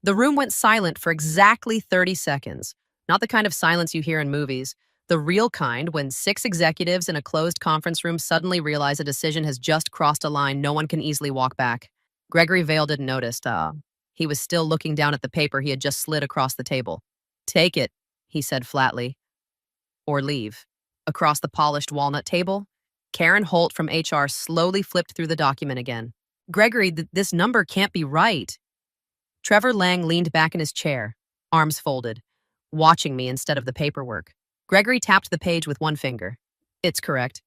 The room went silent for exactly 30 seconds. Not the kind of silence you hear in movies. The real kind when six executives in a closed conference room suddenly realize a decision has just crossed a line no one can easily walk back. Gregory Vale didn't notice. He was still looking down at the paper he had just slid across the table. Take it, he said flatly. Or leave. Across the polished walnut table, Karen Holt from HR slowly flipped through the document again. Gregory, this number can't be right. Trevor Lang leaned back in his chair, arms folded, watching me instead of the paperwork. Gregory tapped the page with one finger. It's correct.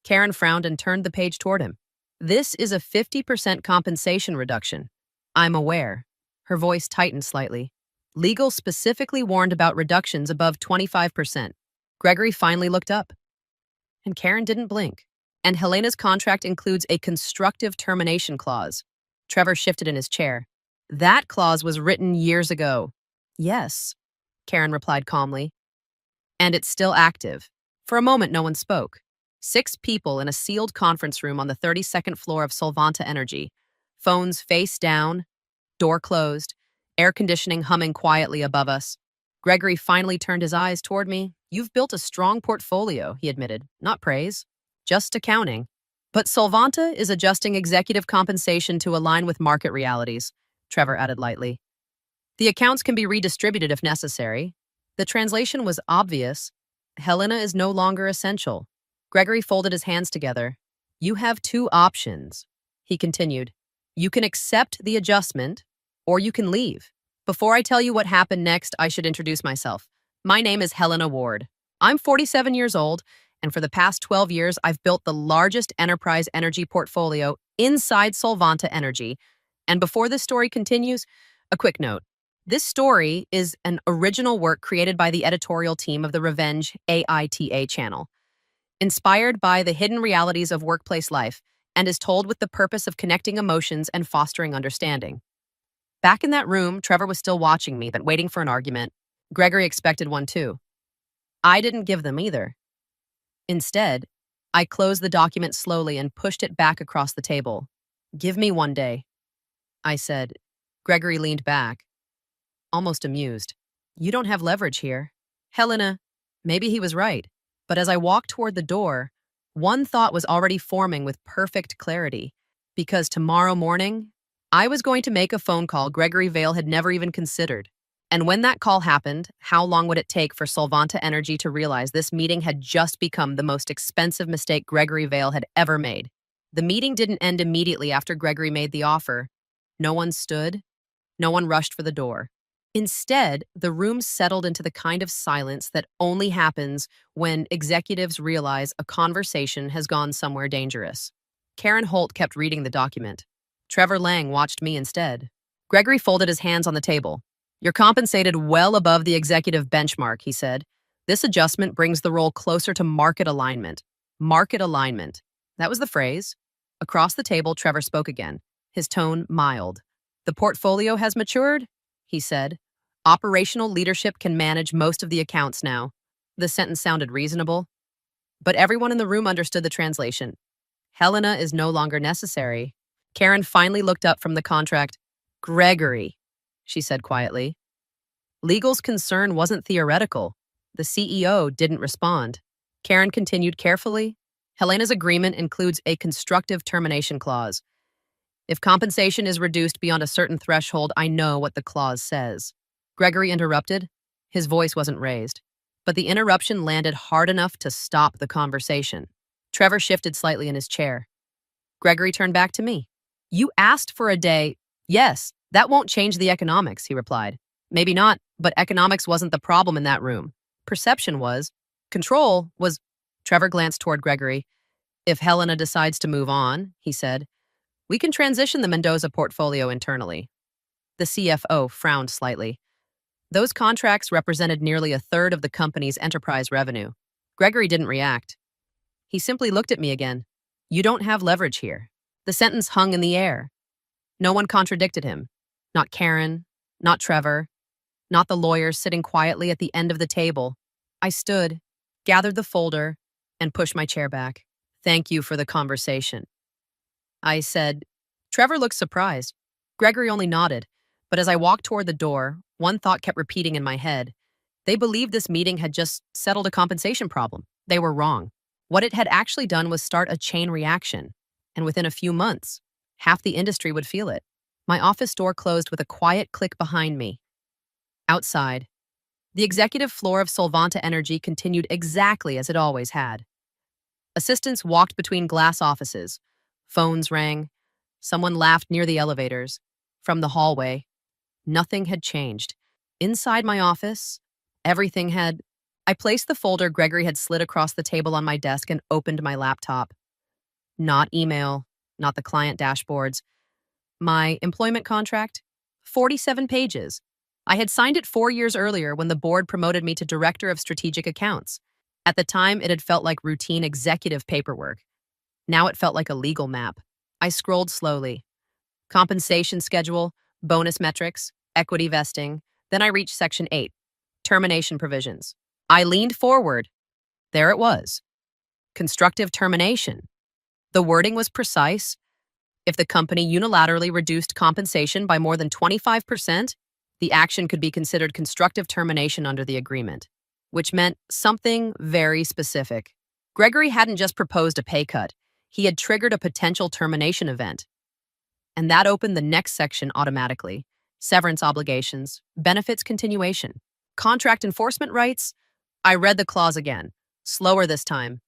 Karen frowned and turned the page toward him. This is a 50% compensation reduction. I'm aware. Her voice tightened slightly. Legal specifically warned about reductions above 25%. Gregory finally looked up. And Karen didn't blink. And Helena's contract includes a constructive termination clause. Trevor shifted in his chair. That clause was written years ago. Yes, Karen replied calmly. And it's still active. For a moment, no one spoke. 6 people in a sealed conference room on the 32nd floor of Solvanta Energy. Phones face down, door closed, air conditioning humming quietly above us. Gregory finally turned his eyes toward me. You've built a strong portfolio, he admitted. Not praise, just accounting. But Solvanta is adjusting executive compensation to align with market realities, Trevor added lightly. The accounts can be redistributed if necessary. The translation was obvious. Helena is no longer essential. Gregory folded his hands together. You have 2 options, he continued. You can accept the adjustment, or you can leave. Before I tell you what happened next, I should introduce myself. My name is Helena Ward. I'm 47 years old, and for the past 12 years, I've built the largest enterprise energy portfolio inside Solvanta Energy. And before this story continues, a quick note. This story is an original work created by the editorial team of the Revenge AITA channel, inspired by the hidden realities of workplace life, and is told with the purpose of connecting emotions and fostering understanding. Back in that room, Trevor was still watching me, but waiting for an argument. Gregory expected one too. I didn't give them either. Instead, I closed the document slowly and pushed it back across the table. Give me one day, I said. Gregory leaned back, almost amused. You don't have leverage here. Helena, maybe he was right. But as I walked toward the door, one thought was already forming with perfect clarity. Because tomorrow morning, I was going to make a phone call Gregory Vale had never even considered. And when that call happened, how long would it take for Solvanta Energy to realize this meeting had just become the most expensive mistake Gregory Vale had ever made? The meeting didn't end immediately after Gregory made the offer. No one stood. No one rushed for the door. Instead, the room settled into the kind of silence that only happens when executives realize a conversation has gone somewhere dangerous. Karen Holt kept reading the document. Trevor Lang watched me instead. Gregory folded his hands on the table. You're compensated well above the executive benchmark, he said. This adjustment brings the role closer to market alignment. Market alignment. That was the phrase. Across the table, Trevor spoke again, his tone mild. The portfolio has matured, he said. Operational leadership can manage most of the accounts now. The sentence sounded reasonable, but everyone in the room understood the translation. Helena is no longer necessary. Karen finally looked up from the contract. Gregory, she said quietly. Legal's concern wasn't theoretical. The CEO didn't respond. Karen continued carefully. Helena's agreement includes a constructive termination clause. If compensation is reduced beyond a certain threshold, I know what the clause says. Gregory interrupted. His voice wasn't raised, but the interruption landed hard enough to stop the conversation. Trevor shifted slightly in his chair. Gregory turned back to me. You asked for a day. Yes, that won't change the economics, he replied. Maybe not, but economics wasn't the problem in that room. Perception was. Control was. Trevor glanced toward Gregory. If Helena decides to move on, he said, we can transition the Mendoza portfolio internally. The CFO frowned slightly. Those contracts represented nearly a third of the company's enterprise revenue. Gregory didn't react. He simply looked at me again. You don't have leverage here. The sentence hung in the air. No one contradicted him. Not Karen, not Trevor, not the lawyers sitting quietly at the end of the table. I stood, gathered the folder, and pushed my chair back. Thank you for the conversation, I said. Trevor looked surprised. Gregory only nodded. But as I walked toward the door, one thought kept repeating in my head. They believed this meeting had just settled a compensation problem. They were wrong. What it had actually done was start a chain reaction, and within a few months, half the industry would feel it. My office door closed with a quiet click behind me. Outside, the executive floor of Solvanta Energy continued exactly as it always had. Assistants walked between glass offices. Phones rang. Someone laughed near the elevators. From the hallway, nothing had changed. Inside my office, everything had. I placed the folder Gregory had slid across the table on my desk and opened my laptop. Not email, not the client dashboards. My employment contract? 47 pages. I had signed it 4 years earlier when the board promoted me to Director of Strategic Accounts. At the time, it had felt like routine executive paperwork. Now it felt like a legal map. I scrolled slowly. Compensation schedule, bonus metrics, equity vesting. Then I reached Section 8, termination provisions. I leaned forward. There it was. Constructive termination. The wording was precise. If the company unilaterally reduced compensation by more than 25%, the action could be considered constructive termination under the agreement, which meant something very specific. Gregory hadn't just proposed a pay cut, he had triggered a potential termination event. And that opened the next section automatically. Severance obligations, benefits continuation, contract enforcement rights. I read the clause again, slower this time.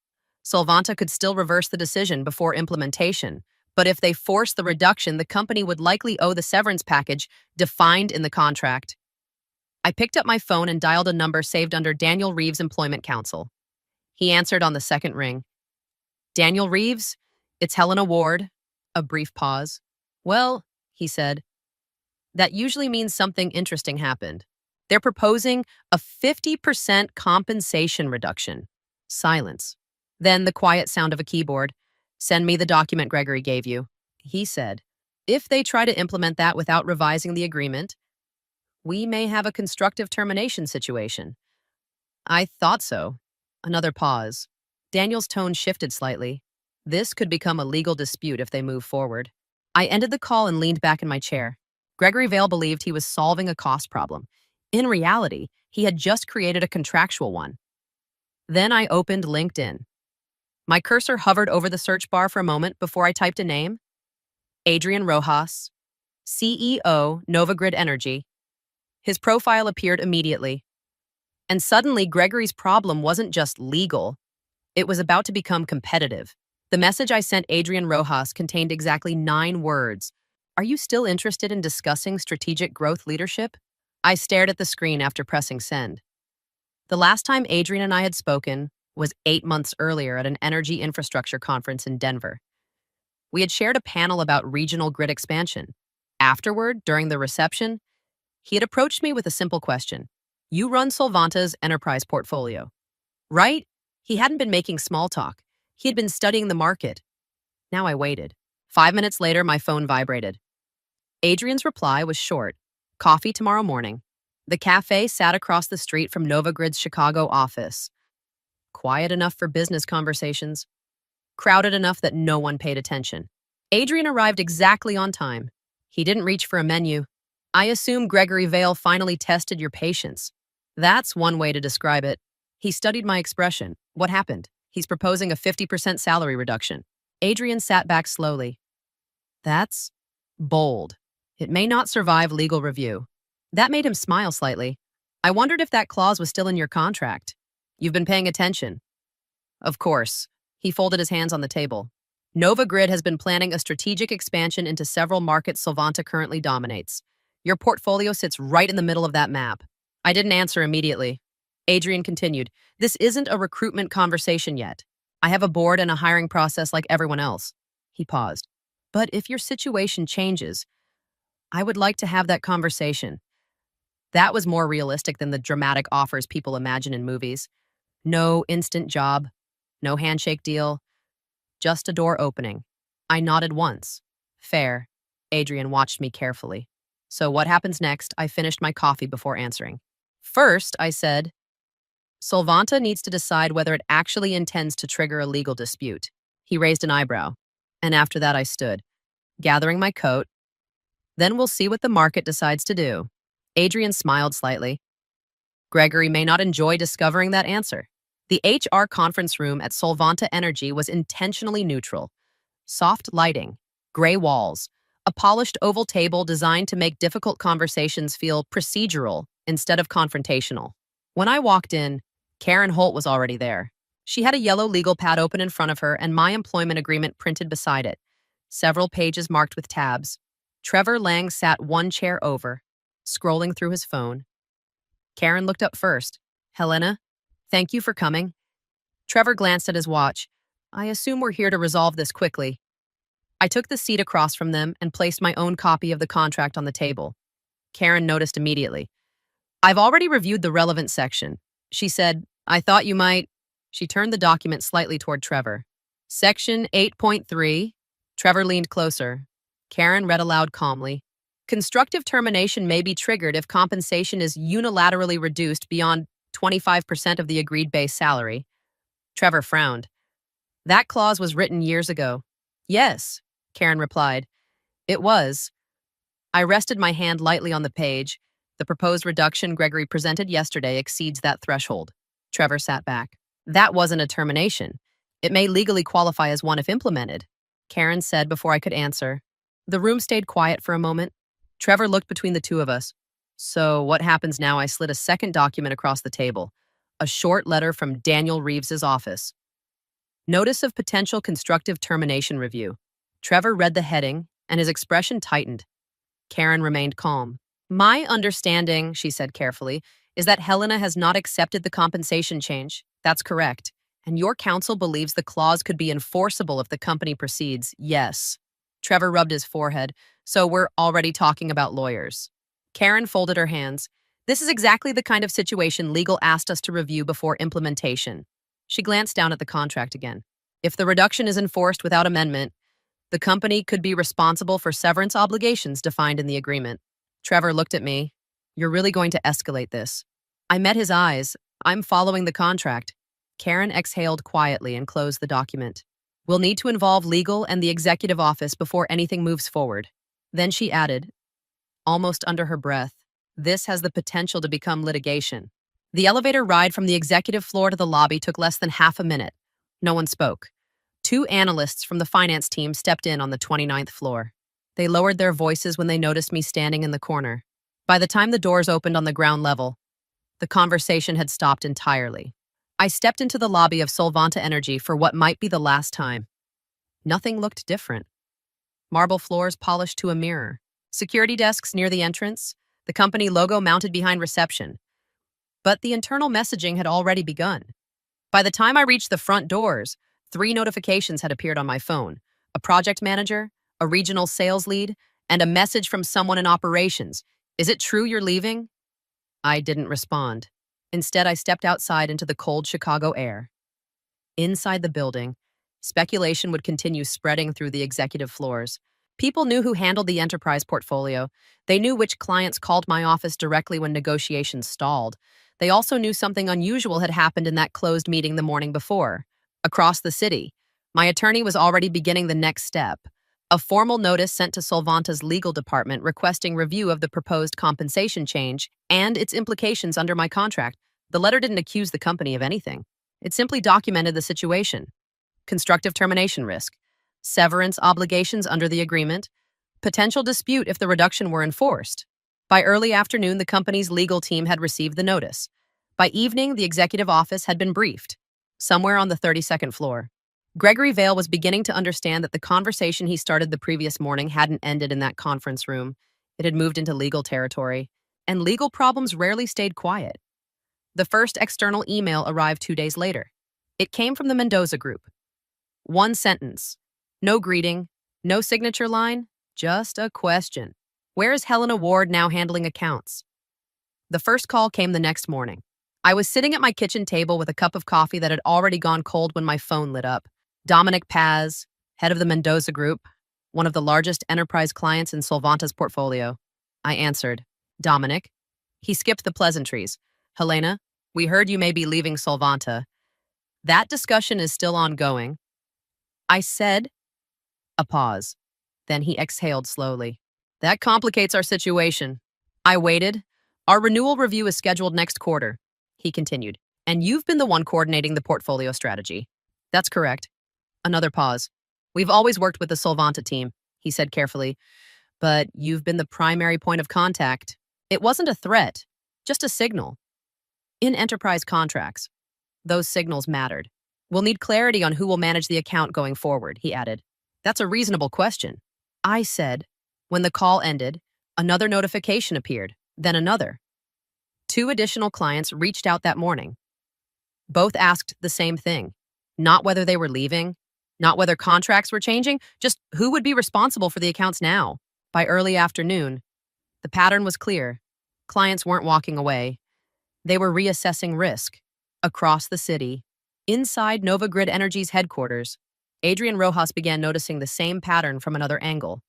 Solvanta could still reverse the decision before implementation, but if they forced the reduction, the company would likely owe the severance package defined in the contract. I picked up my phone and dialed a number saved under Daniel Reeves' employment counsel. He answered on the second ring. Daniel Reeves, it's Helena Ward. A brief pause. Well, he said, that usually means something interesting happened. They're proposing a 50% compensation reduction. Silence. Then the quiet sound of a keyboard. Send me the document Gregory gave you. He said, if they try to implement that without revising the agreement, we may have a constructive termination situation. I thought so. Another pause. Daniel's tone shifted slightly. This could become a legal dispute if they move forward. I ended the call and leaned back in my chair. Gregory Vale believed he was solving a cost problem. In reality, he had just created a contractual one. Then I opened LinkedIn. My cursor hovered over the search bar for a moment before I typed a name. Adrian Rojas, CEO, Novagrid Energy. His profile appeared immediately. And suddenly, Gregory's problem wasn't just legal. It was about to become competitive. The message I sent Adrian Rojas contained exactly 9 words. Are you still interested in discussing strategic growth leadership? I stared at the screen after pressing send. The last time Adrian and I had spoken was 8 months earlier at an energy infrastructure conference in Denver. We had shared a panel about regional grid expansion. Afterward, during the reception, he had approached me with a simple question. You run Solvanta's enterprise portfolio, right? He hadn't been making small talk. He had been studying the market. Now I waited. 5 minutes later, my phone vibrated. Adrian's reply was short. Coffee tomorrow morning. The cafe sat across the street from Novagrid's Chicago office. Quiet enough for business conversations. Crowded enough that no one paid attention. Adrian arrived exactly on time. He didn't reach for a menu. I assume Gregory Vale finally tested your patience. That's one way to describe it. He studied my expression. What happened? He's proposing a 50% salary reduction. Adrian sat back slowly. That's bold. It may not survive legal review. That made him smile slightly. I wondered if that clause was still in your contract. You've been paying attention. Of course. He folded his hands on the table. Novagrid has been planning a strategic expansion into several markets Solvanta currently dominates. Your portfolio sits right in the middle of that map. I didn't answer immediately. Adrian continued, this isn't a recruitment conversation yet. I have a board and a hiring process like everyone else. He paused. But if your situation changes, I would like to have that conversation. That was more realistic than the dramatic offers people imagine in movies. No instant job, no handshake deal, just a door opening. I nodded once. Fair. Adrian watched me carefully. So what happens next? I finished my coffee before answering. First, I said, Solvanta needs to decide whether it actually intends to trigger a legal dispute. He raised an eyebrow. And after that, I stood, gathering my coat. Then we'll see what the market decides to do. Adrian smiled slightly. Gregory may not enjoy discovering that answer. The HR conference room at Solvanta Energy was intentionally neutral. Soft lighting, gray walls, a polished oval table designed to make difficult conversations feel procedural instead of confrontational. When I walked in, Karen Holt was already there. She had a yellow legal pad open in front of her and my employment agreement printed beside it, several pages marked with tabs. Trevor Lang sat one chair over, scrolling through his phone. Karen looked up first. Helena, thank you for coming. Trevor glanced at his watch. I assume we're here to resolve this quickly. I took the seat across from them and placed my own copy of the contract on the table. Karen noticed immediately. I've already reviewed the relevant section. She said, I thought you might. She turned the document slightly toward Trevor. Section 8.3. Trevor leaned closer. Karen read aloud calmly. Constructive termination may be triggered if compensation is unilaterally reduced beyond 25% of the agreed base salary. Trevor frowned. That clause was written years ago. Yes, Karen replied. It was. I rested my hand lightly on the page. The proposed reduction Gregory presented yesterday exceeds that threshold. Trevor sat back. That wasn't a termination. It may legally qualify as one if implemented, Karen said before I could answer. The room stayed quiet for a moment. Trevor looked between the two of us. So what happens now? I slid a second document across the table. A short letter from Daniel Reeves's office. Notice of potential constructive termination review. Trevor read the heading, and his expression tightened. Karen remained calm. My understanding, she said carefully, is that Helena has not accepted the compensation change. That's correct. And your counsel believes the clause could be enforceable if the company proceeds. Yes. Trevor rubbed his forehead. So we're already talking about lawyers. Karen folded her hands. This is exactly the kind of situation legal asked us to review before implementation. She glanced down at the contract again. If the reduction is enforced without amendment, the company could be responsible for severance obligations defined in the agreement. Trevor looked at me. You're really going to escalate this. I met his eyes. I'm following the contract. Karen exhaled quietly and closed the document. We'll need to involve legal and the executive office before anything moves forward. Then she added, almost under her breath, this has the potential to become litigation. The elevator ride from the executive floor to the lobby took less than half a minute. No one spoke. Two analysts from the finance team stepped in on the 29th floor. They lowered their voices when they noticed me standing in the corner. By the time the doors opened on the ground level, the conversation had stopped entirely. I stepped into the lobby of Solvanta Energy for what might be the last time. Nothing looked different. Marble floors polished to a mirror. Security desks near the entrance. The company logo mounted behind reception. But the internal messaging had already begun. By the time I reached the front doors, 3 notifications had appeared on my phone. A project manager, a regional sales lead, and a message from someone in operations. Is it true you're leaving? I didn't respond. Instead, I stepped outside into the cold Chicago air. Inside the building, speculation would continue spreading through the executive floors. People knew who handled the enterprise portfolio. They knew which clients called my office directly when negotiations stalled. They also knew something unusual had happened in that closed meeting the morning before. Across the city, my attorney was already beginning the next step. A formal notice sent to Solvanta's legal department requesting review of the proposed compensation change and its implications under my contract. The letter didn't accuse the company of anything. It simply documented the situation. Constructive termination risk, severance obligations under the agreement, potential dispute if the reduction were enforced. By early afternoon, the company's legal team had received the notice. By evening, the executive office had been briefed, somewhere on the 32nd floor. Gregory Vale was beginning to understand that the conversation he started the previous morning hadn't ended in that conference room. It had moved into legal territory, and legal problems rarely stayed quiet. The first external email arrived 2 days later. It came from the Mendoza Group. One sentence. No greeting, no signature line, just a question. Where is Helena Ward now handling accounts? The first call came the next morning. I was sitting at my kitchen table with a cup of coffee that had already gone cold when my phone lit up. Dominic Paz, head of the Mendoza Group, one of the largest enterprise clients in Solvanta's portfolio. I answered, Dominic. He skipped the pleasantries. Helena, we heard you may be leaving Solvanta. That discussion is still ongoing. I said, a pause. Then he exhaled slowly. That complicates our situation. I waited. Our renewal review is scheduled next quarter, he continued. And you've been the one coordinating the portfolio strategy. That's correct. Another pause. We've always worked with the Solvanta team, he said carefully, but you've been the primary point of contact. It wasn't a threat, just a signal. In enterprise contracts, those signals mattered. We'll need clarity on who will manage the account going forward, he added. That's a reasonable question. I said. When the call ended, another notification appeared, then another. 2 additional clients reached out that morning. Both asked the same thing. Not whether they were leaving, not whether contracts were changing, just who would be responsible for the accounts now. By early afternoon, the pattern was clear. Clients weren't walking away. They were reassessing risk. Across the city, inside Nova Grid Energy's headquarters, Adrian Rojas began noticing the same pattern from another angle.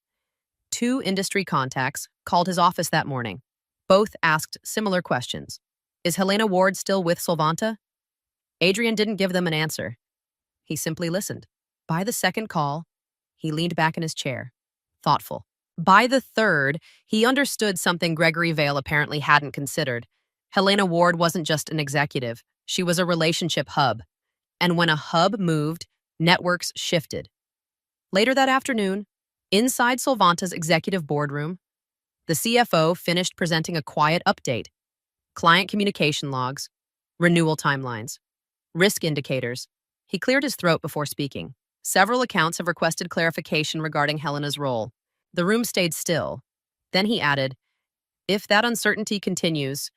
2 industry contacts called his office that morning. Both asked similar questions. Is Helena Ward still with Solvanta? Adrian didn't give them an answer. He simply listened. By the second call, he leaned back in his chair, thoughtful. By the third, he understood something Gregory Vale apparently hadn't considered. Helena Ward wasn't just an executive. She was a relationship hub. And when a hub moved, networks shifted. Later that afternoon, inside Solvanta's executive boardroom, the CFO finished presenting a quiet update. Client communication logs, renewal timelines, risk indicators. He cleared his throat before speaking. Several accounts have requested clarification regarding Helena's role. The room stayed still. Then he added, if that uncertainty continues,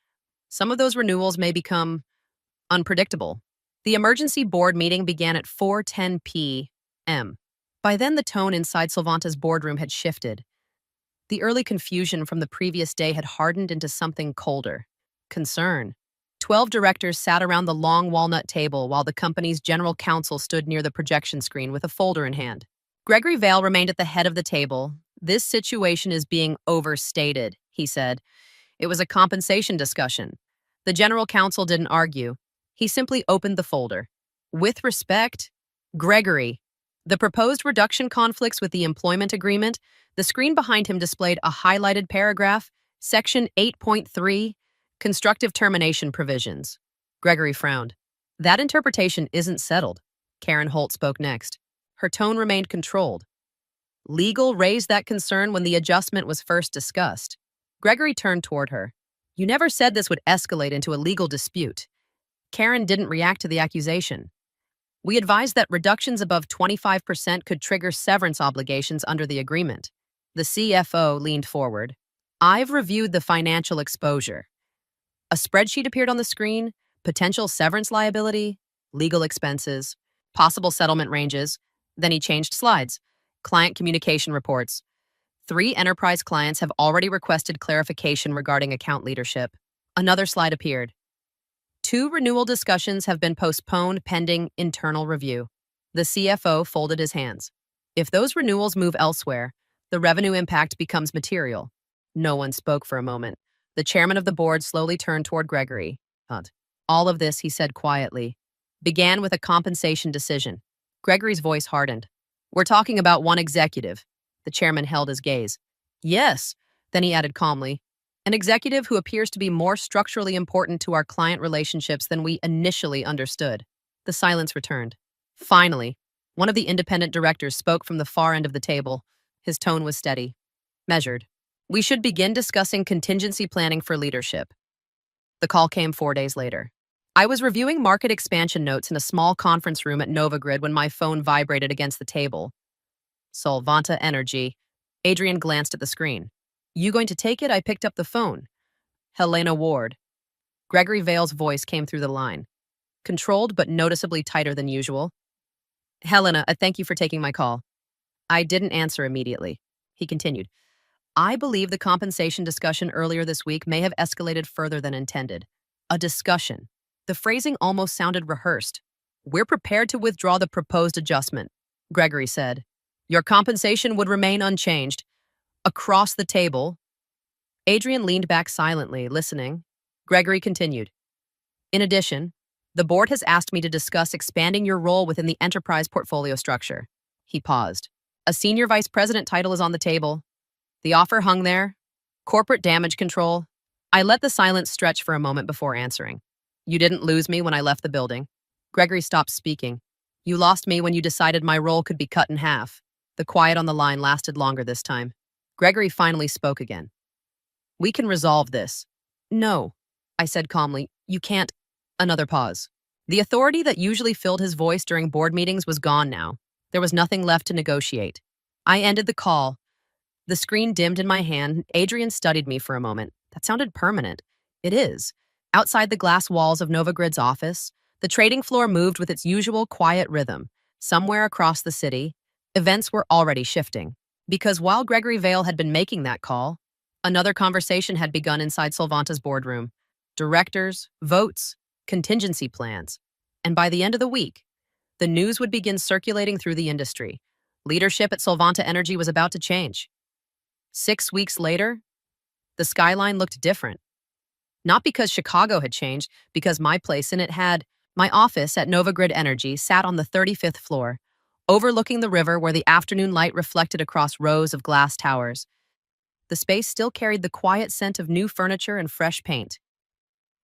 some of those renewals may become unpredictable. The emergency board meeting began at 4:10 p.m. By then, the tone inside Solvanta's boardroom had shifted. The early confusion from the previous day had hardened into something colder. Concern. 12 directors sat around the long walnut table while the company's general counsel stood near the projection screen with a folder in hand. Gregory Vale remained at the head of the table. This situation is being overstated, he said. It was a compensation discussion. The general counsel didn't argue. He simply opened the folder. With respect, Gregory. The proposed reduction conflicts with the employment agreement. The screen behind him displayed a highlighted paragraph, Section 8.3, Constructive Termination Provisions. Gregory frowned. That interpretation isn't settled. Karen Holt spoke next. Her tone remained controlled. Legal raised that concern when the adjustment was first discussed. Gregory turned toward her. You never said this would escalate into a legal dispute. Karen didn't react to the accusation. We advised that reductions above 25% could trigger severance obligations under the agreement. The CFO leaned forward. I've reviewed the financial exposure. A spreadsheet appeared on the screen, potential severance liability, legal expenses, possible settlement ranges. Then he changed slides. Client communication reports. 3 enterprise clients have already requested clarification regarding account leadership. Another slide appeared. 2 renewal discussions have been postponed pending internal review. The CFO folded his hands. If those renewals move elsewhere, the revenue impact becomes material. No one spoke for a moment. The chairman of the board slowly turned toward Gregory. All of this, he said quietly, began with a compensation decision. Gregory's voice hardened. We're talking about one executive. The chairman held his gaze. Yes, then he added calmly, an executive who appears to be more structurally important to our client relationships than we initially understood. The silence returned. Finally, one of the independent directors spoke from the far end of the table. His tone was steady, measured. We should begin discussing contingency planning for leadership. The call came 4 days later. I was reviewing market expansion notes in a small conference room at Novagrid when my phone vibrated against the table. Solvanta Energy. Adrian glanced at the screen. You going to take it? I picked up the phone. Helena Ward. Gregory Vale's voice came through the line, controlled but noticeably tighter than usual. Helena, thank you for taking my call. I didn't answer immediately. He continued. I believe the compensation discussion earlier this week may have escalated further than intended. A discussion. The phrasing almost sounded rehearsed. We're prepared to withdraw the proposed adjustment, Gregory said. Your compensation would remain unchanged. Across the table, Adrian leaned back silently, listening. Gregory continued. In addition, the board has asked me to discuss expanding your role within the enterprise portfolio structure. He paused. A senior vice president title is on the table. The offer hung there. Corporate damage control. I let the silence stretch for a moment before answering. You didn't lose me when I left the building. Gregory stopped speaking. You lost me when you decided my role could be cut in half. The quiet on the line lasted longer this time. Gregory finally spoke again. We can resolve this. No, I said calmly. You can't. Another pause. The authority that usually filled his voice during board meetings was gone now. There was nothing left to negotiate. I ended the call. The screen dimmed in my hand. Adrian studied me for a moment. That sounded permanent. It is. Outside the glass walls of Novagrid's office, the trading floor moved with its usual quiet rhythm. Somewhere across the city, events were already shifting. Because while Gregory Vale had been making that call, another conversation had begun inside Solvanta's boardroom. Directors, votes, contingency plans. And by the end of the week, the news would begin circulating through the industry. Leadership at Solvanta Energy was about to change. 6 weeks later, the skyline looked different. Not because Chicago had changed, because my place in it had. My office at Novagrid Energy sat on the 35th floor, overlooking the river where the afternoon light reflected across rows of glass towers. The space still carried the quiet scent of new furniture and fresh paint.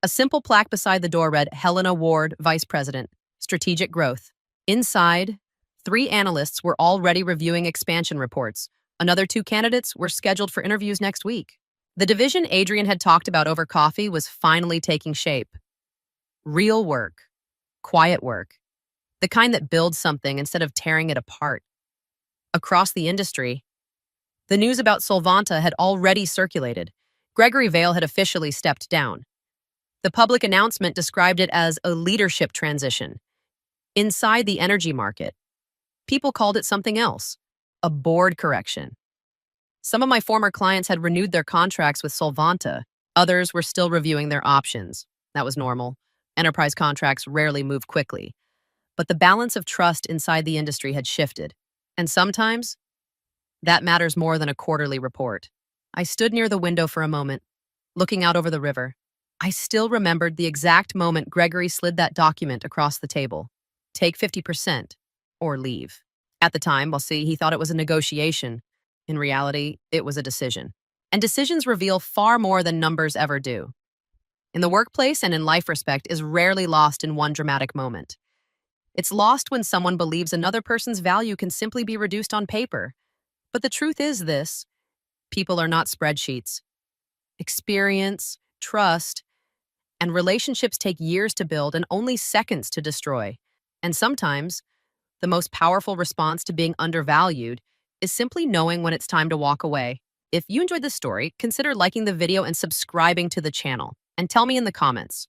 A simple plaque beside the door read, Helena Ward, Vice President, Strategic Growth. Inside, 3 analysts were already reviewing expansion reports. Another 2 candidates were scheduled for interviews next week. The division Adrian had talked about over coffee was finally taking shape. Real work. Quiet work. The kind that builds something instead of tearing it apart. Across the industry, the news about Solvanta had already circulated. Gregory Vale had officially stepped down. The public announcement described it as a leadership transition. Inside the energy market, people called it something else, a board correction. Some of my former clients had renewed their contracts with Solvanta. Others were still reviewing their options. That was normal. Enterprise contracts rarely move quickly. But the balance of trust inside the industry had shifted. And sometimes, that matters more than a quarterly report. I stood near the window for a moment, looking out over the river. I still remembered the exact moment Gregory slid that document across the table. Take 50% or leave. At the time, he thought it was a negotiation. In reality, it was a decision. And decisions reveal far more than numbers ever do. In the workplace and in life, respect is rarely lost in one dramatic moment. It's lost when someone believes another person's value can simply be reduced on paper. But the truth is this: people are not spreadsheets. Experience, trust, and relationships take years to build and only seconds to destroy. And sometimes, the most powerful response to being undervalued is simply knowing when it's time to walk away. If you enjoyed this story, consider liking the video and subscribing to the channel. And tell me in the comments,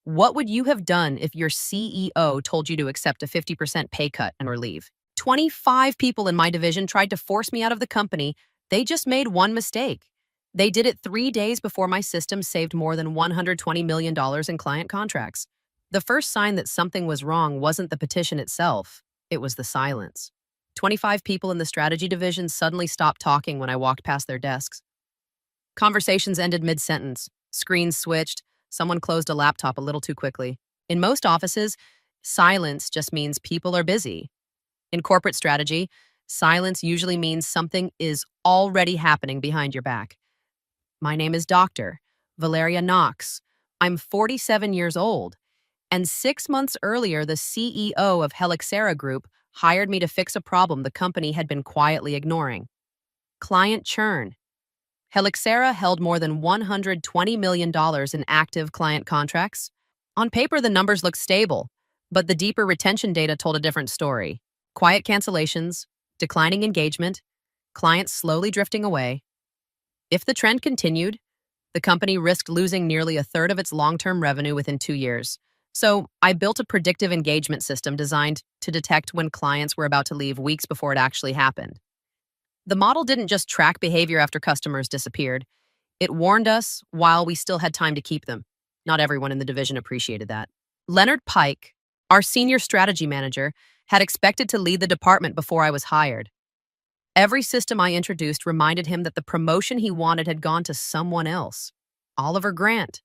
what would you have done if your CEO told you to accept a 50% pay cut and or leave? 25 people in my division tried to force me out of the company. They just made one mistake. They did it 3 days before my system saved more than $120 million in client contracts. The first sign that something was wrong wasn't the petition itself, it was the silence. 25 people in the strategy division suddenly stopped talking when I walked past their desks. Conversations ended mid-sentence. Screens switched. Someone closed a laptop a little too quickly. In most offices, silence just means people are busy. In corporate strategy, silence usually means something is already happening behind your back. My name is Dr. Valeria Knox. I'm 47 years old. And 6 months earlier, the CEO of Helixera Group hired me to fix a problem the company had been quietly ignoring. Client churn. Helixera held more than $120 million in active client contracts. On paper, the numbers looked stable, but the deeper retention data told a different story. Quiet cancellations, declining engagement, clients slowly drifting away. If the trend continued, the company risked losing nearly a third of its long-term revenue within 2 years. So I built a predictive engagement system designed to detect when clients were about to leave weeks before it actually happened. The model didn't just track behavior after customers disappeared. It warned us while we still had time to keep them. Not everyone in the division appreciated that. Leonard Pike, our senior strategy manager, had expected to lead the department before I was hired. Every system I introduced reminded him that the promotion he wanted had gone to someone else. Oliver Grant,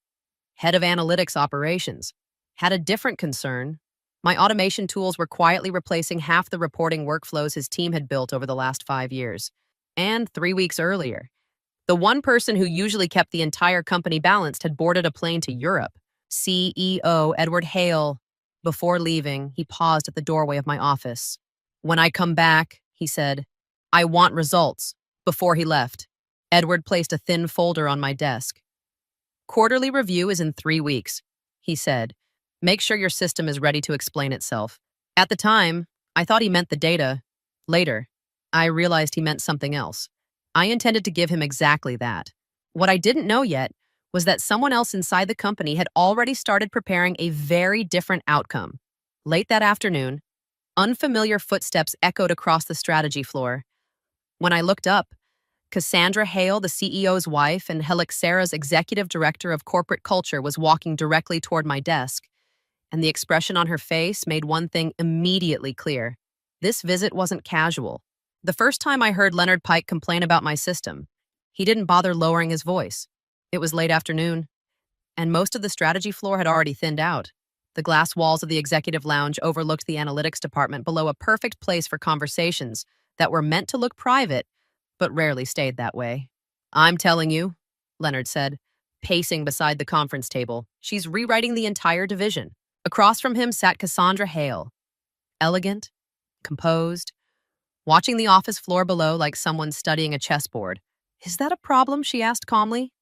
head of analytics operations, had a different concern. My automation tools were quietly replacing half the reporting workflows his team had built over the last 5 years. And 3 weeks earlier, The one person who usually kept the entire company balanced had boarded a plane to Europe. CEO Edward Hale. Before leaving, he paused at the doorway of my office. "When I come back," he said, "I want results." Before he left, Edward placed a thin folder on my desk. "Quarterly review is in 3 weeks," he said. "Make sure your system is ready to explain itself." At the time, I thought he meant the data. Later, I realized he meant something else. I intended to give him exactly that. What I didn't know yet was that someone else inside the company had already started preparing a very different outcome. Late that afternoon, unfamiliar footsteps echoed across the strategy floor. When I looked up, Cassandra Hale, the CEO's wife and Helixera's executive director of corporate culture, was walking directly toward my desk, and the expression on her face made one thing immediately clear. This visit wasn't casual. The first time I heard Leonard Pike complain about my system, he didn't bother lowering his voice. It was late afternoon, and most of the strategy floor had already thinned out. The glass walls of the executive lounge overlooked the analytics department below, a perfect place for conversations that were meant to look private, but rarely stayed that way. "I'm telling you," Leonard said, pacing beside the conference table. "She's rewriting the entire division." Across from him sat Cassandra Hale, elegant, composed, watching the office floor below like someone studying a chessboard. "Is that a problem?" she asked calmly.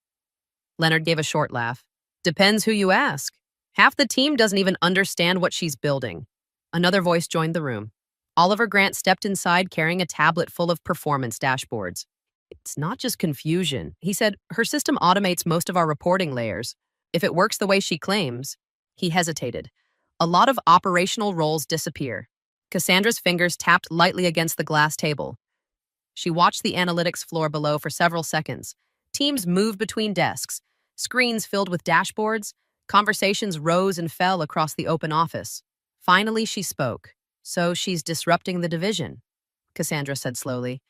Leonard gave a short laugh. "Depends who you ask. Half the team doesn't even understand what she's building." Another voice joined the room. Oliver Grant stepped inside carrying a tablet full of performance dashboards. "It's not just confusion," he said. "Her system automates most of our reporting layers. If it works the way she claims." He hesitated. "A lot of operational roles disappear." Cassandra's fingers tapped lightly against the glass table. She watched the analytics floor below for several seconds. Teams moved between desks, screens filled with dashboards, conversations rose and fell across the open office. Finally, she spoke. "So she's disrupting the division," Cassandra said slowly.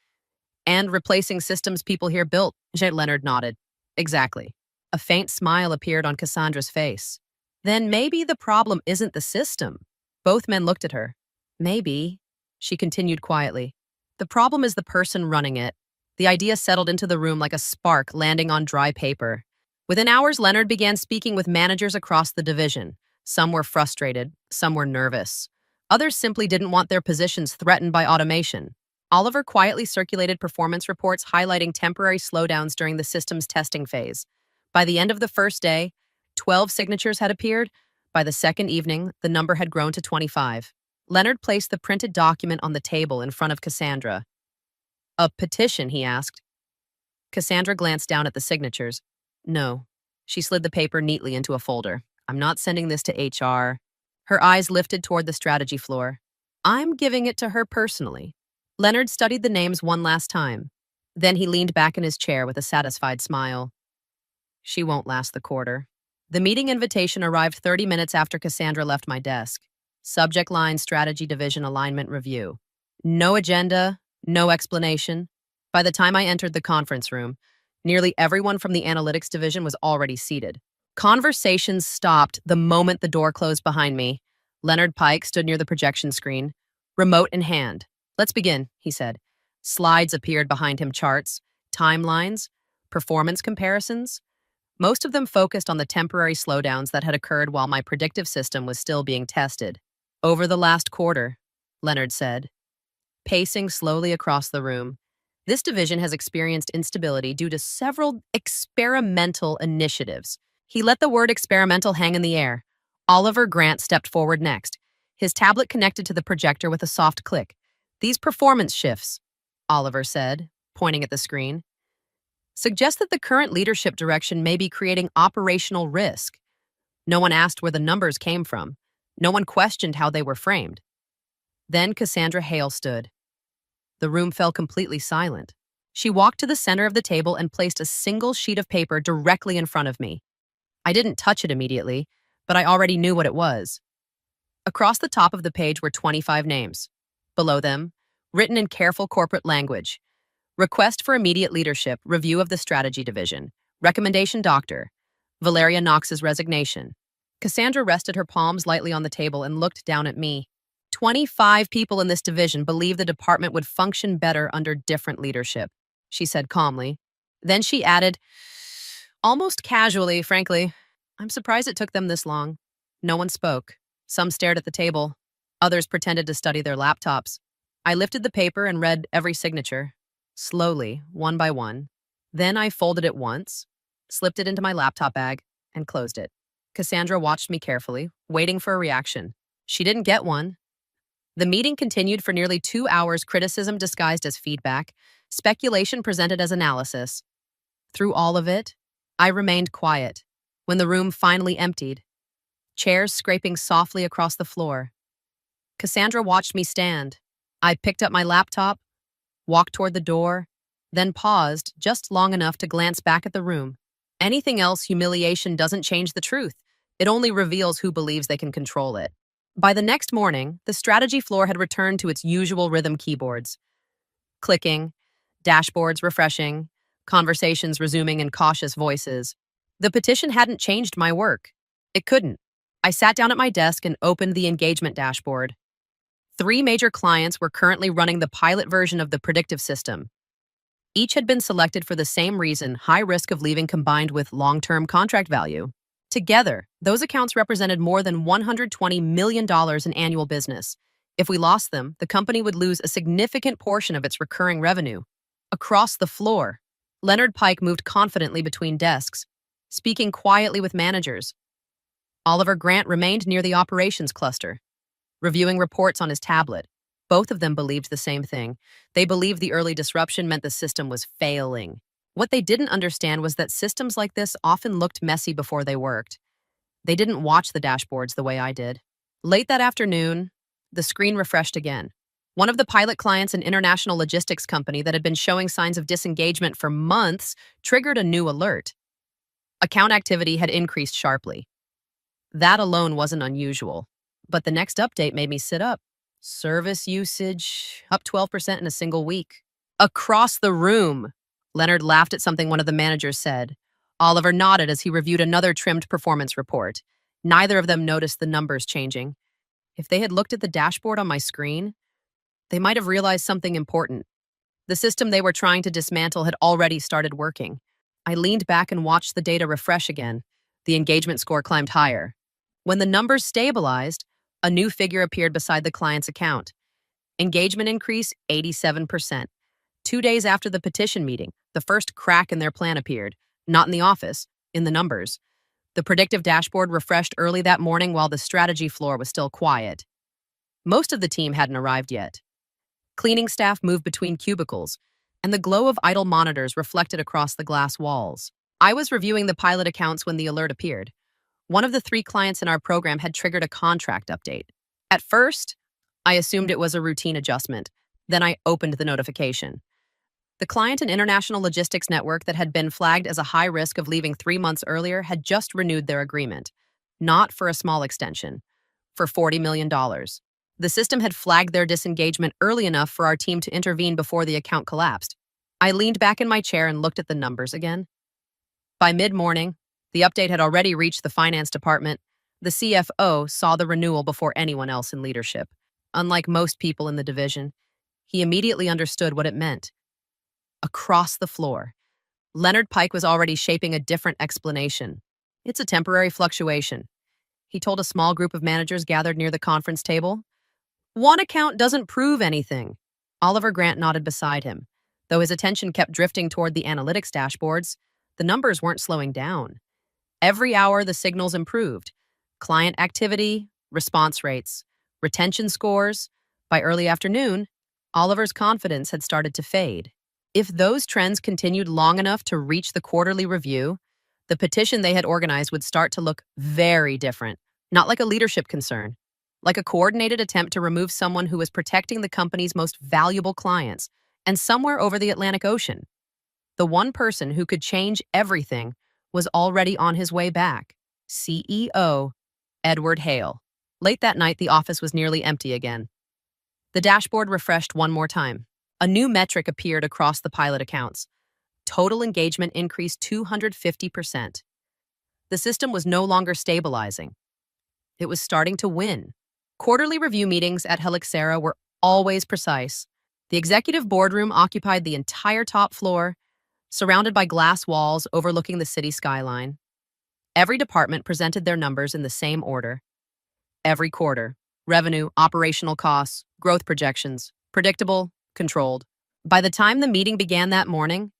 "And replacing systems people here built." Leonard nodded. "Exactly." A faint smile appeared on Cassandra's face. "Then maybe the problem isn't the system." Both men looked at her. "Maybe," she continued quietly. "The problem is the person running it." The idea settled into the room like a spark landing on dry paper. Within hours, Leonard began speaking with managers across the division. Some were frustrated, some were nervous. Others simply didn't want their positions threatened by automation. Oliver quietly circulated performance reports highlighting temporary slowdowns during the system's testing phase. By the end of the first day, 12 signatures had appeared. By the second evening, the number had grown to 25. Leonard placed the printed document on the table in front of Cassandra. "A petition?" he asked. Cassandra glanced down at the signatures. "No." She slid the paper neatly into a folder. "I'm not sending this to HR." Her eyes lifted toward the strategy floor. "I'm giving it to her personally." Leonard studied the names one last time. Then he leaned back in his chair with a satisfied smile. "She won't last the quarter." The meeting invitation arrived 30 minutes after Cassandra left my desk. Subject line: Strategy Division Alignment Review. No agenda, no explanation. By the time I entered the conference room, nearly everyone from the analytics division was already seated. Conversations stopped the moment the door closed behind me. Leonard Pike stood near the projection screen, remote in hand. "Let's begin," he said. Slides appeared behind him: charts, timelines, performance comparisons. Most of them focused on the temporary slowdowns that had occurred while my predictive system was still being tested. "Over the last quarter," Leonard said, pacing slowly across the room, "this division has experienced instability due to several experimental initiatives." He let the word experimental hang in the air. Oliver Grant stepped forward next, his tablet connected to the projector with a soft click. "These performance shifts," Oliver said, pointing at the screen, "suggest that the current leadership direction may be creating operational risk." No one asked where the numbers came from. No one questioned how they were framed. Then Cassandra Hale stood. The room fell completely silent. She walked to the center of the table and placed a single sheet of paper directly in front of me. I didn't touch it immediately, but I already knew what it was. Across the top of the page were 25 names. Below them, written in careful corporate language: "Request for immediate leadership, review of the strategy division. Recommendation: Dr. Valeria Knox's resignation." Cassandra rested her palms lightly on the table and looked down at me. 25 people in this division believe the department would function better under different leadership," she said calmly. Then she added, almost casually, frankly, I'm surprised it took them this long. No one spoke. Some stared at the table. Others pretended to study their laptops. I lifted the paper and read every signature, slowly, one by one. Then I folded it once, slipped it into my laptop bag, and closed it. Cassandra watched me carefully, waiting for a reaction. She didn't get one. The meeting continued for nearly 2 hours, criticism disguised as feedback, speculation presented as analysis. Through all of it, I remained quiet. When the room finally emptied, chairs scraping softly across the floor, Cassandra watched me stand. I picked up my laptop, walked toward the door, then paused just long enough to glance back at the room. Anything else, humiliation doesn't change the truth. It only reveals who believes they can control it. By the next morning, the strategy floor had returned to its usual rhythm: keyboards clicking, dashboards refreshing, conversations resuming in cautious voices. The petition hadn't changed my work. It couldn't. I sat down at my desk and opened the engagement dashboard. 3 major clients were currently running the pilot version of the predictive system. Each had been selected for the same reason: high risk of leaving combined with long-term contract value. Together, those accounts represented more than $120 million in annual business. If we lost them, the company would lose a significant portion of its recurring revenue. Across the floor, Leonard Pike moved confidently between desks, speaking quietly with managers. Oliver Grant remained near the operations cluster, reviewing reports on his tablet. Both of them believed the same thing. They believed the early disruption meant the system was failing. What they didn't understand was that systems like this often looked messy before they worked. They didn't watch the dashboards the way I did. Late that afternoon, the screen refreshed again. One of the pilot clients, an international logistics company that had been showing signs of disengagement for months, triggered a new alert. Account activity had increased sharply. That alone wasn't unusual, but the next update made me sit up. Service usage up 12% in a single week. Across the room, Leonard laughed at something one of the managers said. Oliver nodded as he reviewed another trimmed performance report. Neither of them noticed the numbers changing. If they had looked at the dashboard on my screen, they might have realized something important. The system they were trying to dismantle had already started working. I leaned back and watched the data refresh again. The engagement score climbed higher. When the numbers stabilized, a new figure appeared beside the client's account. Engagement increase 87%. 2 days after the petition meeting, the first crack in their plan appeared. Not in the office, in the numbers. The predictive dashboard refreshed early that morning while the strategy floor was still quiet. Most of the team hadn't arrived yet. Cleaning staff moved between cubicles, and the glow of idle monitors reflected across the glass walls. I was reviewing the pilot accounts when the alert appeared. One of the 3 clients in our program had triggered a contract update. At first, I assumed it was a routine adjustment. Then I opened the notification. The client, an international logistics network that had been flagged as a high risk of leaving 3 months earlier, had just renewed their agreement. Not for a small extension, for $40 million. The system had flagged their disengagement early enough for our team to intervene before the account collapsed. I leaned back in my chair and looked at the numbers again. By mid-morning, the update had already reached the finance department. The CFO saw the renewal before anyone else in leadership. Unlike most people in the division, he immediately understood what it meant. Across the floor, Leonard Pike was already shaping a different explanation. It's a temporary fluctuation, he told a small group of managers gathered near the conference table. One account doesn't prove anything. Oliver Grant nodded beside him. Though his attention kept drifting toward the analytics dashboards, the numbers weren't slowing down. Every hour, the signals improved. Client activity, response rates, retention scores. By early afternoon, Oliver's confidence had started to fade. If those trends continued long enough to reach the quarterly review, the petition they had organized would start to look very different. Not like a leadership concern, like a coordinated attempt to remove someone who was protecting the company's most valuable clients, and somewhere over the Atlantic Ocean, the one person who could change everything was already on his way back: CEO Edward Hale. Late that night, the office was nearly empty again. The dashboard refreshed one more time. A new metric appeared across the pilot accounts. Total engagement increased 250%. The system was no longer stabilizing. It was starting to win. Quarterly review meetings at Helixera were always precise. The executive boardroom occupied the entire top floor. surrounded by glass walls overlooking the city skyline. Every department presented their numbers in the same order. Every quarter: revenue, operational costs, growth projections, predictable, controlled. By the time the meeting began that morning,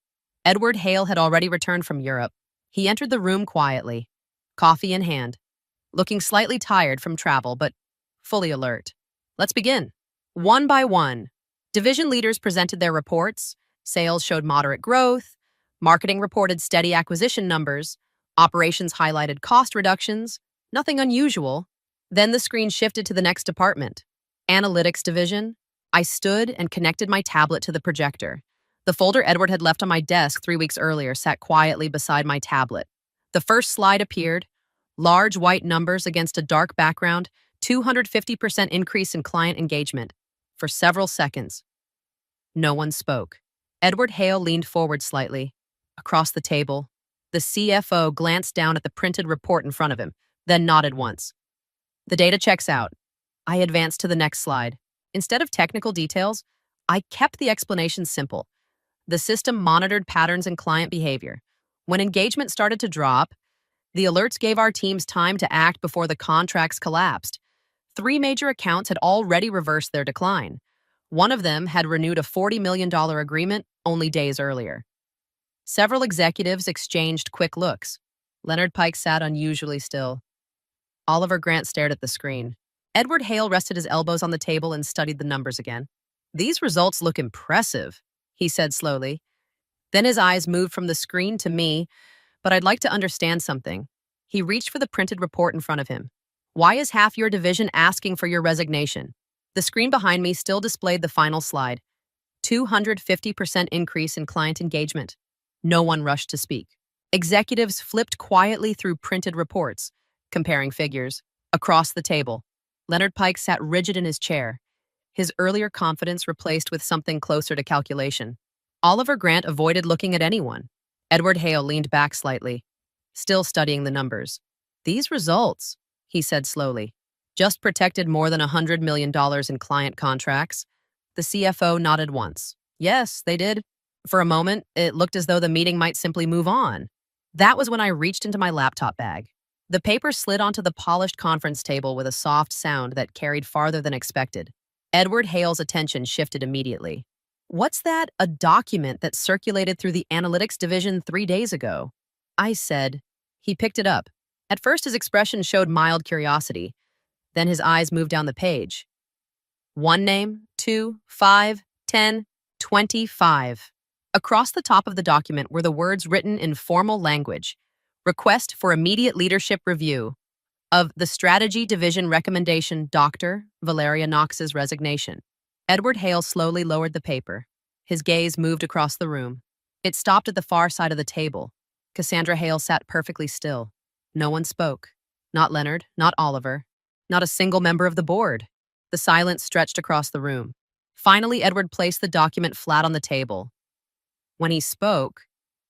Edward Hale had already returned from Europe. He entered the room quietly, coffee in hand, looking slightly tired from travel, but fully alert. Let's begin. One by one, division leaders presented their reports. Sales showed moderate growth, marketing reported steady acquisition numbers, operations highlighted cost reductions, nothing unusual. Then the screen shifted to the next department, analytics division. I stood and connected my tablet to the projector. The folder Edward had left on my desk 3 weeks earlier sat quietly beside my tablet. The first slide appeared, large white numbers against a dark background, 250% increase in client engagement. For several seconds, no one spoke. Edward Hale leaned forward slightly. Across the table, the CFO glanced down at the printed report in front of him, then nodded once. The data checks out. I advanced to the next slide. Instead of technical details, I kept the explanation simple. The system monitored patterns in client behavior. When engagement started to drop, the alerts gave our teams time to act before the contracts collapsed. 3 major accounts had already reversed their decline. One of them had renewed a $40 million agreement only days earlier. Several executives exchanged quick looks. Leonard Pike sat unusually still. Oliver Grant stared at the screen. Edward Hale rested his elbows on the table and studied the numbers again. "These results look impressive," he said slowly. Then his eyes moved from the screen to me. "But I'd like to understand something." He reached for the printed report in front of him. "Why is half your division asking for your resignation?" The screen behind me still displayed the final slide. 250% increase in client engagement. No one rushed to speak. Executives flipped quietly through printed reports, comparing figures. Across the table, Leonard Pike sat rigid in his chair, his earlier confidence replaced with something closer to calculation. Oliver Grant avoided looking at anyone. Edward Hale leaned back slightly, still studying the numbers. "These results," he said slowly, "just protected more than $100 million in client contracts." The CFO nodded once. "Yes, they did." For a moment, it looked as though the meeting might simply move on. That was when I reached into my laptop bag. The paper slid onto the polished conference table with a soft sound that carried farther than expected. Edward Hale's attention shifted immediately. "What's that? A document that circulated through the analytics division 3 days ago?" I said. He picked it up. At first, his expression showed mild curiosity. Then his eyes moved down the page. 1 name, 2, 5, 10, 25. Across the top of the document were the words written in formal language. "Request for immediate leadership review of the Strategy Division recommendation, Dr. Valeria Knox's resignation." Edward Hale slowly lowered the paper. His gaze moved across the room. It stopped at the far side of the table. Cassandra Hale sat perfectly still. No one spoke. Not Leonard, not Oliver, not a single member of the board. The silence stretched across the room. Finally, Edward placed the document flat on the table. When he spoke,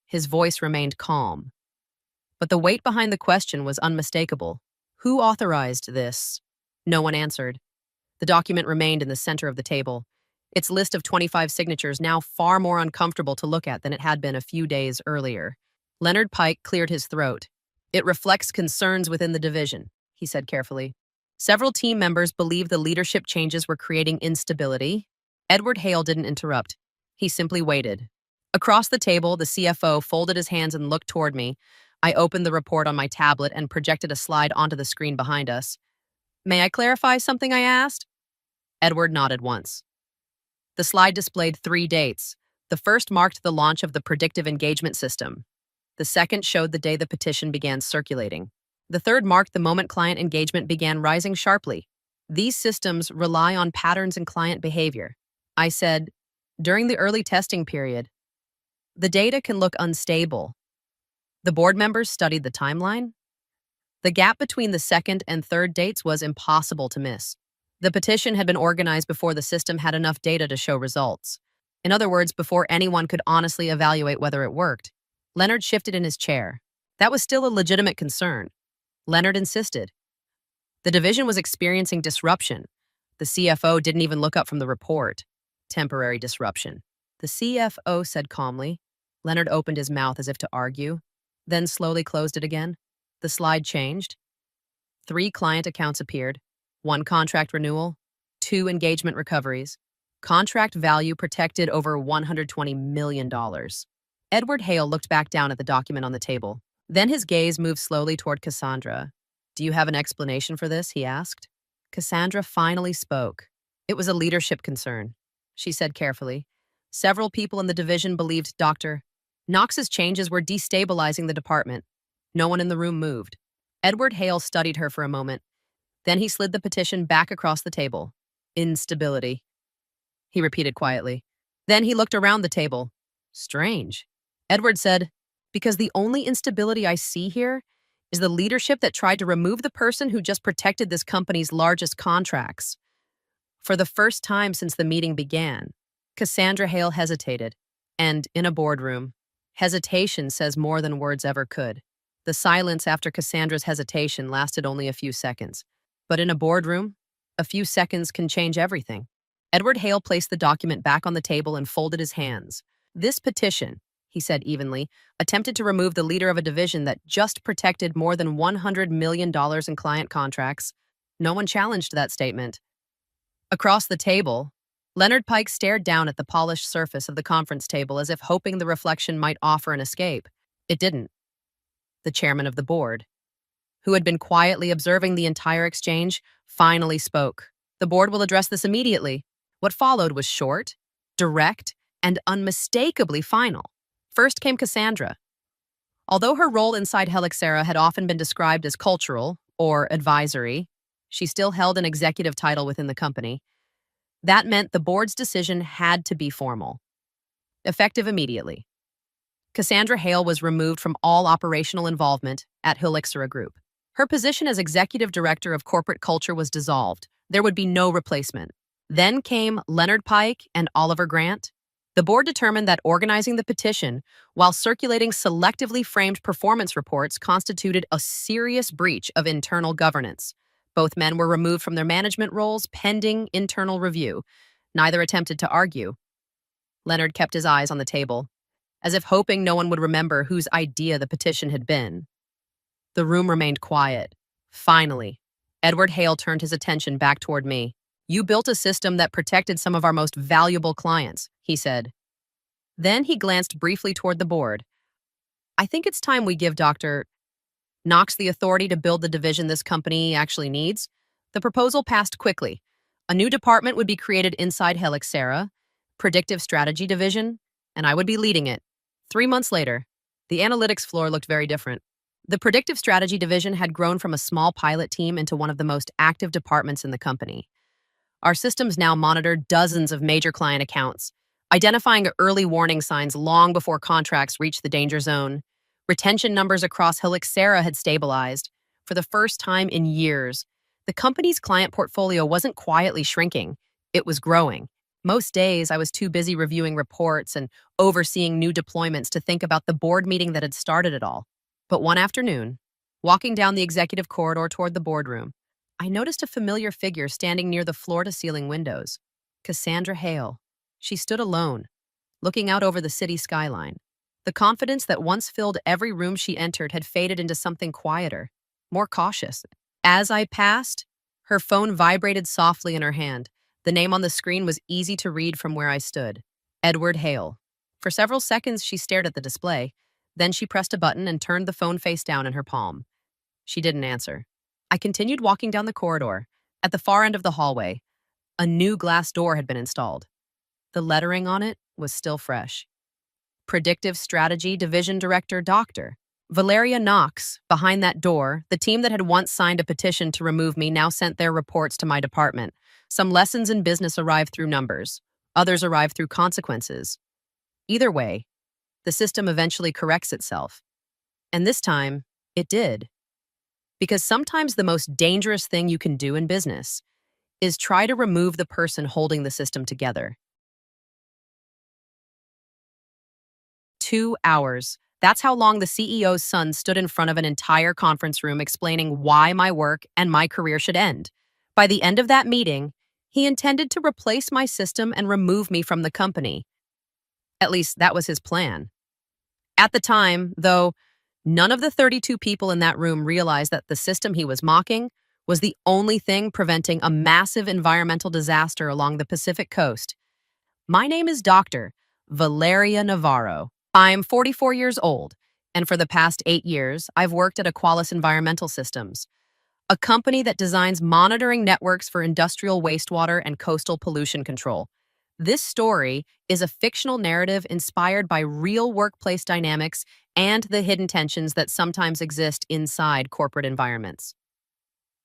his voice remained calm. But the weight behind the question was unmistakable. "Who authorized this?" No one answered. The document remained in the center of the table, its list of 25 signatures now far more uncomfortable to look at than it had been a few days earlier. Leonard Pike cleared his throat. "It reflects concerns within the division," he said carefully. "Several team members believe the leadership changes were creating instability." Edward Hale didn't interrupt. He simply waited. Across the table, the CFO folded his hands and looked toward me. I opened the report on my tablet and projected a slide onto the screen behind us. "May I clarify something?" I asked. Edward nodded once. The slide displayed 3 dates. The first marked the launch of the predictive engagement system. The second showed the day the petition began circulating. The third marked the moment client engagement began rising sharply. "These systems rely on patterns in client behavior." I said, "During the early testing period, the data can look unstable." The board members studied the timeline. The gap between the second and third dates was impossible to miss. The petition had been organized before the system had enough data to show results. In other words, before anyone could honestly evaluate whether it worked. Leonard shifted in his chair. That was still a legitimate concern. Leonard insisted. The division was experiencing disruption. The CFO didn't even look up from the report. "Temporary disruption," the CFO said calmly. Leonard opened his mouth as if to argue, then slowly closed it again. The slide changed. 3 client accounts appeared, 1 contract renewal, 2 engagement recoveries, contract value protected over $120 million. Edward Hale looked back down at the document on the table. Then his gaze moved slowly toward Cassandra. "Do you have an explanation for this?" he asked. Cassandra finally spoke. "It was a leadership concern," she said carefully. "Several people in the division believed Dr. Knox's changes were destabilizing the department. No one in the room moved." Edward Hale studied her for a moment. Then he slid the petition back across the table. "Instability," he repeated quietly. Then he looked around the table. "Strange." Edward said, "Because the only instability I see here is the leadership that tried to remove the person who just protected this company's largest contracts." For the first time since the meeting began, Cassandra Hale hesitated. And in a boardroom, hesitation says more than words ever could. The silence after Cassandra's hesitation lasted only a few seconds. But in a boardroom, a few seconds can change everything. Edward Hale placed the document back on the table and folded his hands. "This petition," he said evenly, "attempted to remove the leader of a division that just protected more than $100 million in client contracts." No one challenged that statement. Across the table, Leonard Pike stared down at the polished surface of the conference table as if hoping the reflection might offer an escape. It didn't. The chairman of the board, who had been quietly observing the entire exchange, finally spoke. "The board will address this immediately." What followed was short, direct, and unmistakably final. First came Cassandra. Although her role inside Helixera had often been described as cultural or advisory, she still held an executive title within the company. That meant the board's decision had to be formal, effective immediately. Cassandra Hale was removed from all operational involvement at Helixera Group. Her position as executive director of corporate culture was dissolved. There would be no replacement. Then came Leonard Pike and Oliver Grant. The board determined that organizing the petition while circulating selectively framed performance reports constituted a serious breach of internal governance. Both men were removed from their management roles pending internal review. Neither attempted to argue. Leonard kept his eyes on the table, as if hoping no one would remember whose idea the petition had been. The room remained quiet. Finally, Edward Hale turned his attention back toward me. "You built a system that protected some of our most valuable clients," he said. Then he glanced briefly toward the board. "I think it's time we give Dr. Knox the authority to build the division this company actually needs." The proposal passed quickly. A new department would be created inside Helixera, Predictive Strategy Division, and I would be leading it. 3 months later, the analytics floor looked very different. The Predictive Strategy Division had grown from a small pilot team into one of the most active departments in the company. Our systems now monitored dozens of major client accounts, identifying early warning signs long before contracts reached the danger zone. Retention numbers across Helixera had stabilized. For the first time in years, the company's client portfolio wasn't quietly shrinking, it was growing. Most days, I was too busy reviewing reports and overseeing new deployments to think about the board meeting that had started it all. But one afternoon, walking down the executive corridor toward the boardroom, I noticed a familiar figure standing near the floor-to-ceiling windows. Cassandra Hale. She stood alone, looking out over the city skyline. The confidence that once filled every room she entered had faded into something quieter, more cautious. As I passed, her phone vibrated softly in her hand. The name on the screen was easy to read from where I stood. Edward Hale. For several seconds, she stared at the display. Then she pressed a button and turned the phone face down in her palm. She didn't answer. I continued walking down the corridor. At the far end of the hallway, a new glass door had been installed. The lettering on it was still fresh. Predictive Strategy Division Director Dr. Valeria Knox. Behind that door, the team that had once signed a petition to remove me now sent their reports to my department. Some lessons in business arrived through numbers. Others arrived through consequences. Either way, the system eventually corrects itself. And this time, it did. Because sometimes the most dangerous thing you can do in business is try to remove the person holding the system together. 2 hours. That's how long the CEO's son stood in front of an entire conference room explaining why my work and my career should end. By the end of that meeting, he intended to replace my system and remove me from the company. At least that was his plan. At the time, though, none of the 32 people in that room realized that the system he was mocking was the only thing preventing a massive environmental disaster along the Pacific coast. My name is Dr. Valeria Navarro. I'm 44 years old, and for the past 8 years, I've worked at Aqualis Environmental Systems, a company that designs monitoring networks for industrial wastewater and coastal pollution control. This story is a fictional narrative inspired by real workplace dynamics and the hidden tensions that sometimes exist inside corporate environments.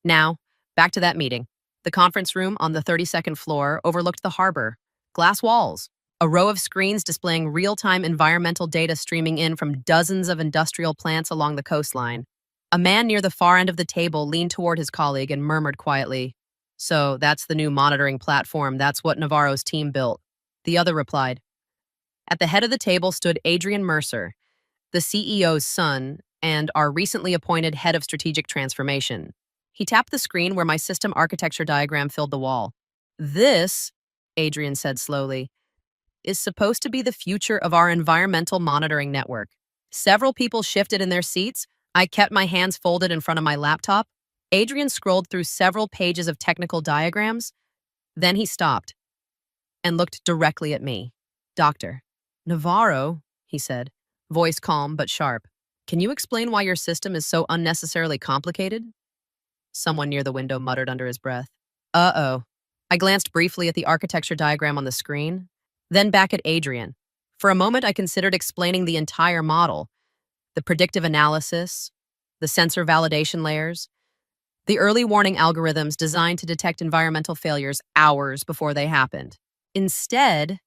Now, back to that meeting. The conference room on the 32nd floor overlooked the harbor, glass walls, a row of screens displaying real-time environmental data streaming in from dozens of industrial plants along the coastline. A man near the far end of the table leaned toward his colleague and murmured quietly, "So that's the new monitoring platform. That's what Navarro's team built." The other replied. At the head of the table stood Adrian Mercer, the CEO's son and our recently appointed head of strategic transformation. He tapped the screen where my system architecture diagram filled the wall. "This," Adrian said slowly, "is supposed to be the future of our environmental monitoring network." Several people shifted in their seats. I kept my hands folded in front of my laptop. Adrian scrolled through several pages of technical diagrams. Then he stopped and looked directly at me. "Doctor Navarro," he said, voice calm but sharp, "can you explain why your system is so unnecessarily complicated?" Someone near the window muttered under his breath. "Uh-oh." I glanced briefly at the architecture diagram on the screen, then back at Adrian. For a moment, I considered explaining the entire model, the predictive analysis, the sensor validation layers, the early warning algorithms designed to detect environmental failures hours before they happened. Instead,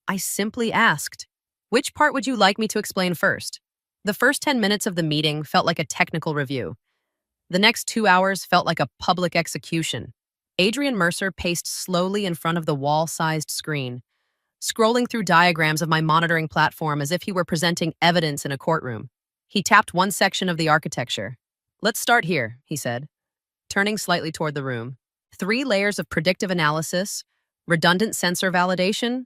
I simply asked, "Which part would you like me to explain first?" The first 10 minutes of the meeting felt like a technical review. The next 2 hours felt like a public execution. Adrian Mercer paced slowly in front of the wall-sized screen, scrolling through diagrams of my monitoring platform as if he were presenting evidence in a courtroom. He tapped one section of the architecture. "Let's start here," he said, turning slightly toward the room. 3 layers of predictive analysis, redundant sensor validation,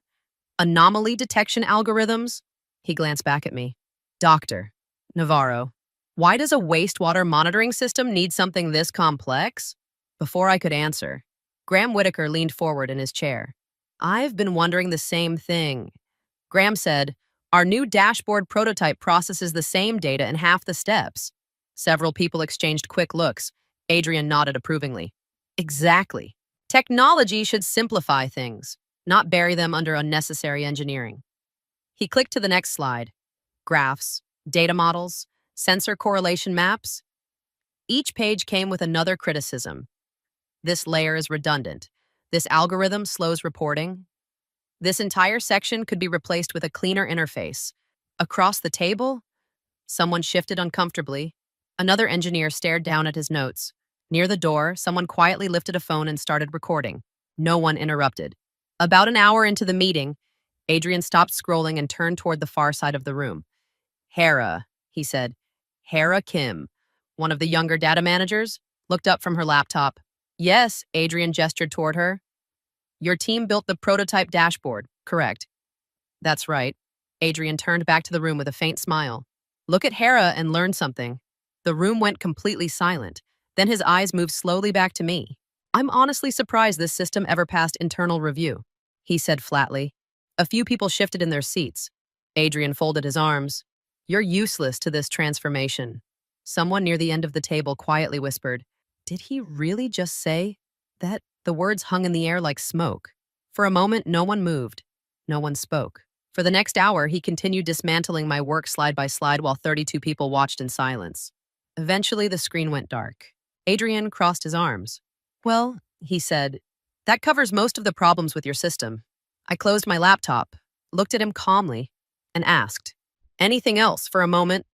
anomaly detection algorithms." He glanced back at me. "Dr. Navarro, why does a wastewater monitoring system need something this complex?" Before I could answer, Graham Whitaker leaned forward in his chair. "I've been wondering the same thing." Graham said, "Our new dashboard prototype processes the same data in half the steps." Several people exchanged quick looks. Adrian nodded approvingly. "Exactly. Technology should simplify things, not bury them under unnecessary engineering." He clicked to the next slide. Graphs, data models, sensor correlation maps. Each page came with another criticism. "This layer is redundant. This algorithm slows reporting. This entire section could be replaced with a cleaner interface." Across the table, someone shifted uncomfortably. Another engineer stared down at his notes. Near the door, someone quietly lifted a phone and started recording. No one interrupted. About an hour into the meeting, Adrian stopped scrolling and turned toward the far side of the room. "Hera," he said. "Hera Kim," one of the younger data managers, looked up from her laptop. "Yes," Adrian gestured toward her. "Your team built the prototype dashboard, correct?" "That's right." Adrian turned back to the room with a faint smile. "Look at Hera and learn something." The room went completely silent. Then his eyes moved slowly back to me. "I'm honestly surprised this system ever passed internal review," he said flatly. A few people shifted in their seats. Adrian folded his arms. "You're useless to this transformation." Someone near the end of the table quietly whispered, "Did he really just say that?" The words hung in the air like smoke. For a moment, no one moved. No one spoke. For the next hour, he continued dismantling my work slide by slide while 32 people watched in silence. Eventually, the screen went dark. Adrian crossed his arms. "Well," he said, "that covers most of the problems with your system." I closed my laptop, looked at him calmly, and asked, "Anything else?" For a moment,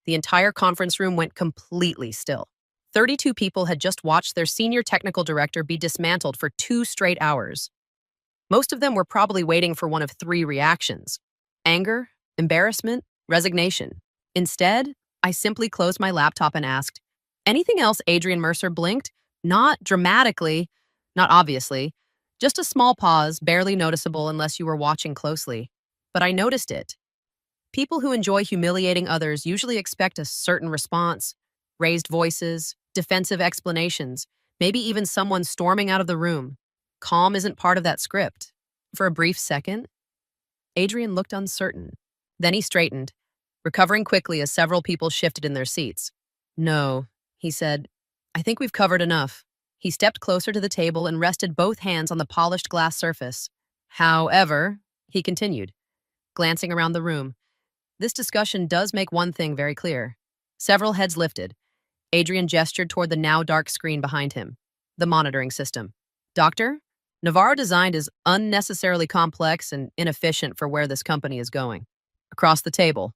the entire conference room went completely still. 32 people had just watched their senior technical director be dismantled for 2 straight hours. Most of them were probably waiting for one of 3 reactions: anger, embarrassment, resignation. Instead, I simply closed my laptop and asked, "Anything else?" Adrian Mercer blinked. Not dramatically, not obviously, just a small pause, barely noticeable unless you were watching closely. But I noticed it. People who enjoy humiliating others usually expect a certain response: raised voices, defensive explanations, maybe even someone storming out of the room. Calm isn't part of that script. For a brief second, Adrian looked uncertain. Then he straightened, recovering quickly as several people shifted in their seats. "No," he said. "I think we've covered enough." He stepped closer to the table and rested both hands on the polished glass surface. "However," he continued, glancing around the room, "this discussion does make one thing very clear." Several heads lifted. Adrian gestured toward the now dark screen behind him. "The monitoring system. Doctor, Navarro designed is unnecessarily complex and inefficient for where this company is going." Across the table,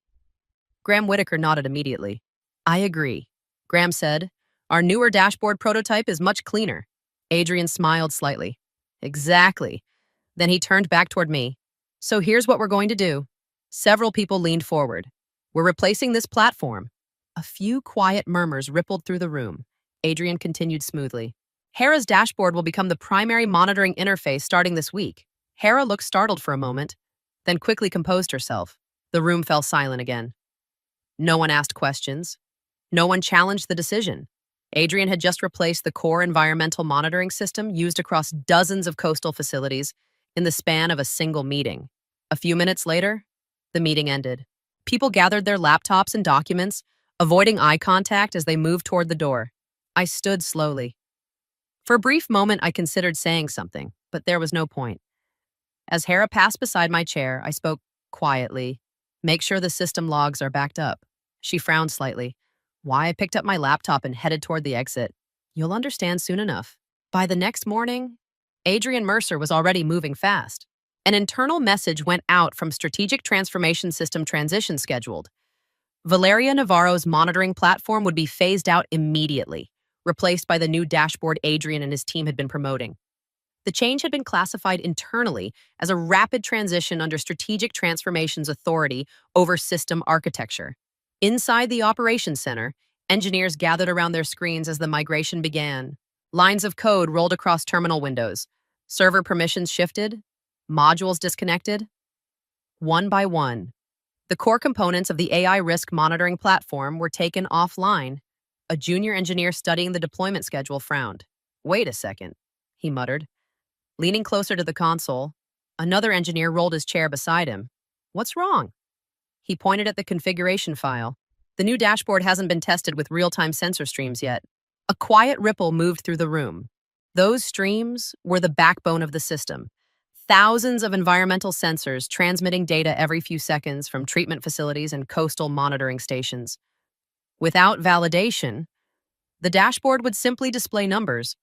Graham Whitaker nodded immediately. "I agree," Graham said. "Our newer dashboard prototype is much cleaner." Adrian smiled slightly. "Exactly." Then he turned back toward me. "So here's what we're going to do." Several people leaned forward. "We're replacing this platform." A few quiet murmurs rippled through the room. Adrian continued smoothly. "Hera's dashboard will become the primary monitoring interface starting this week." Hera looked startled for a moment, then quickly composed herself. The room fell silent again. No one asked questions. No one challenged the decision. Adrian had just replaced the core environmental monitoring system used across dozens of coastal facilities in the span of a single meeting. A few minutes later, the meeting ended. People gathered their laptops and documents, avoiding eye contact as they moved toward the door. I stood slowly. For a brief moment, I considered saying something, but there was no point. As Hera passed beside my chair, I spoke quietly. "Make sure the system logs are backed up." She frowned slightly. Why I picked up my laptop and headed toward the exit. You'll understand soon enough. By the next morning, Adrian Mercer was already moving fast. An internal message went out from Strategic Transformation System Transition scheduled. Valeria Navarro's monitoring platform would be phased out immediately, replaced by the new dashboard Adrian and his team had been promoting. The change had been classified internally as a rapid transition under Strategic Transformation's authority over system architecture. Inside the operations center, engineers gathered around their screens as the migration began. Lines of code rolled across terminal windows. Server permissions shifted. Modules disconnected. One by one, the core components of the AI risk monitoring platform were taken offline. A junior engineer studying the deployment schedule frowned. "Wait a second," he muttered. Leaning closer to the console, another engineer rolled his chair beside him. "What's wrong?" He pointed at the configuration file. "The new dashboard hasn't been tested with real-time sensor streams yet." A quiet ripple moved through the room. Those streams were the backbone of the system. Thousands of environmental sensors transmitting data every few seconds from treatment facilities and coastal monitoring stations. Without validation, the dashboard would simply display numbers.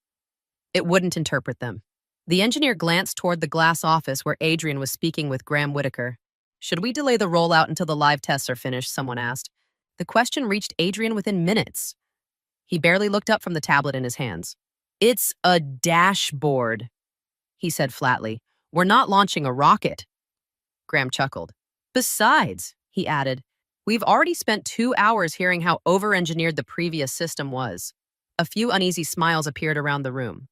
It wouldn't interpret them. The engineer glanced toward the glass office where Adrian was speaking with Graham Whitaker. "Should we delay the rollout until the live tests are finished?" someone asked. The question reached Adrian within minutes. He barely looked up from the tablet in his hands. "It's a dashboard," he said flatly. "We're not launching a rocket." Graham chuckled. "Besides," he added, "we've already spent 2 hours hearing how over-engineered the previous system was." A few uneasy smiles appeared around the room.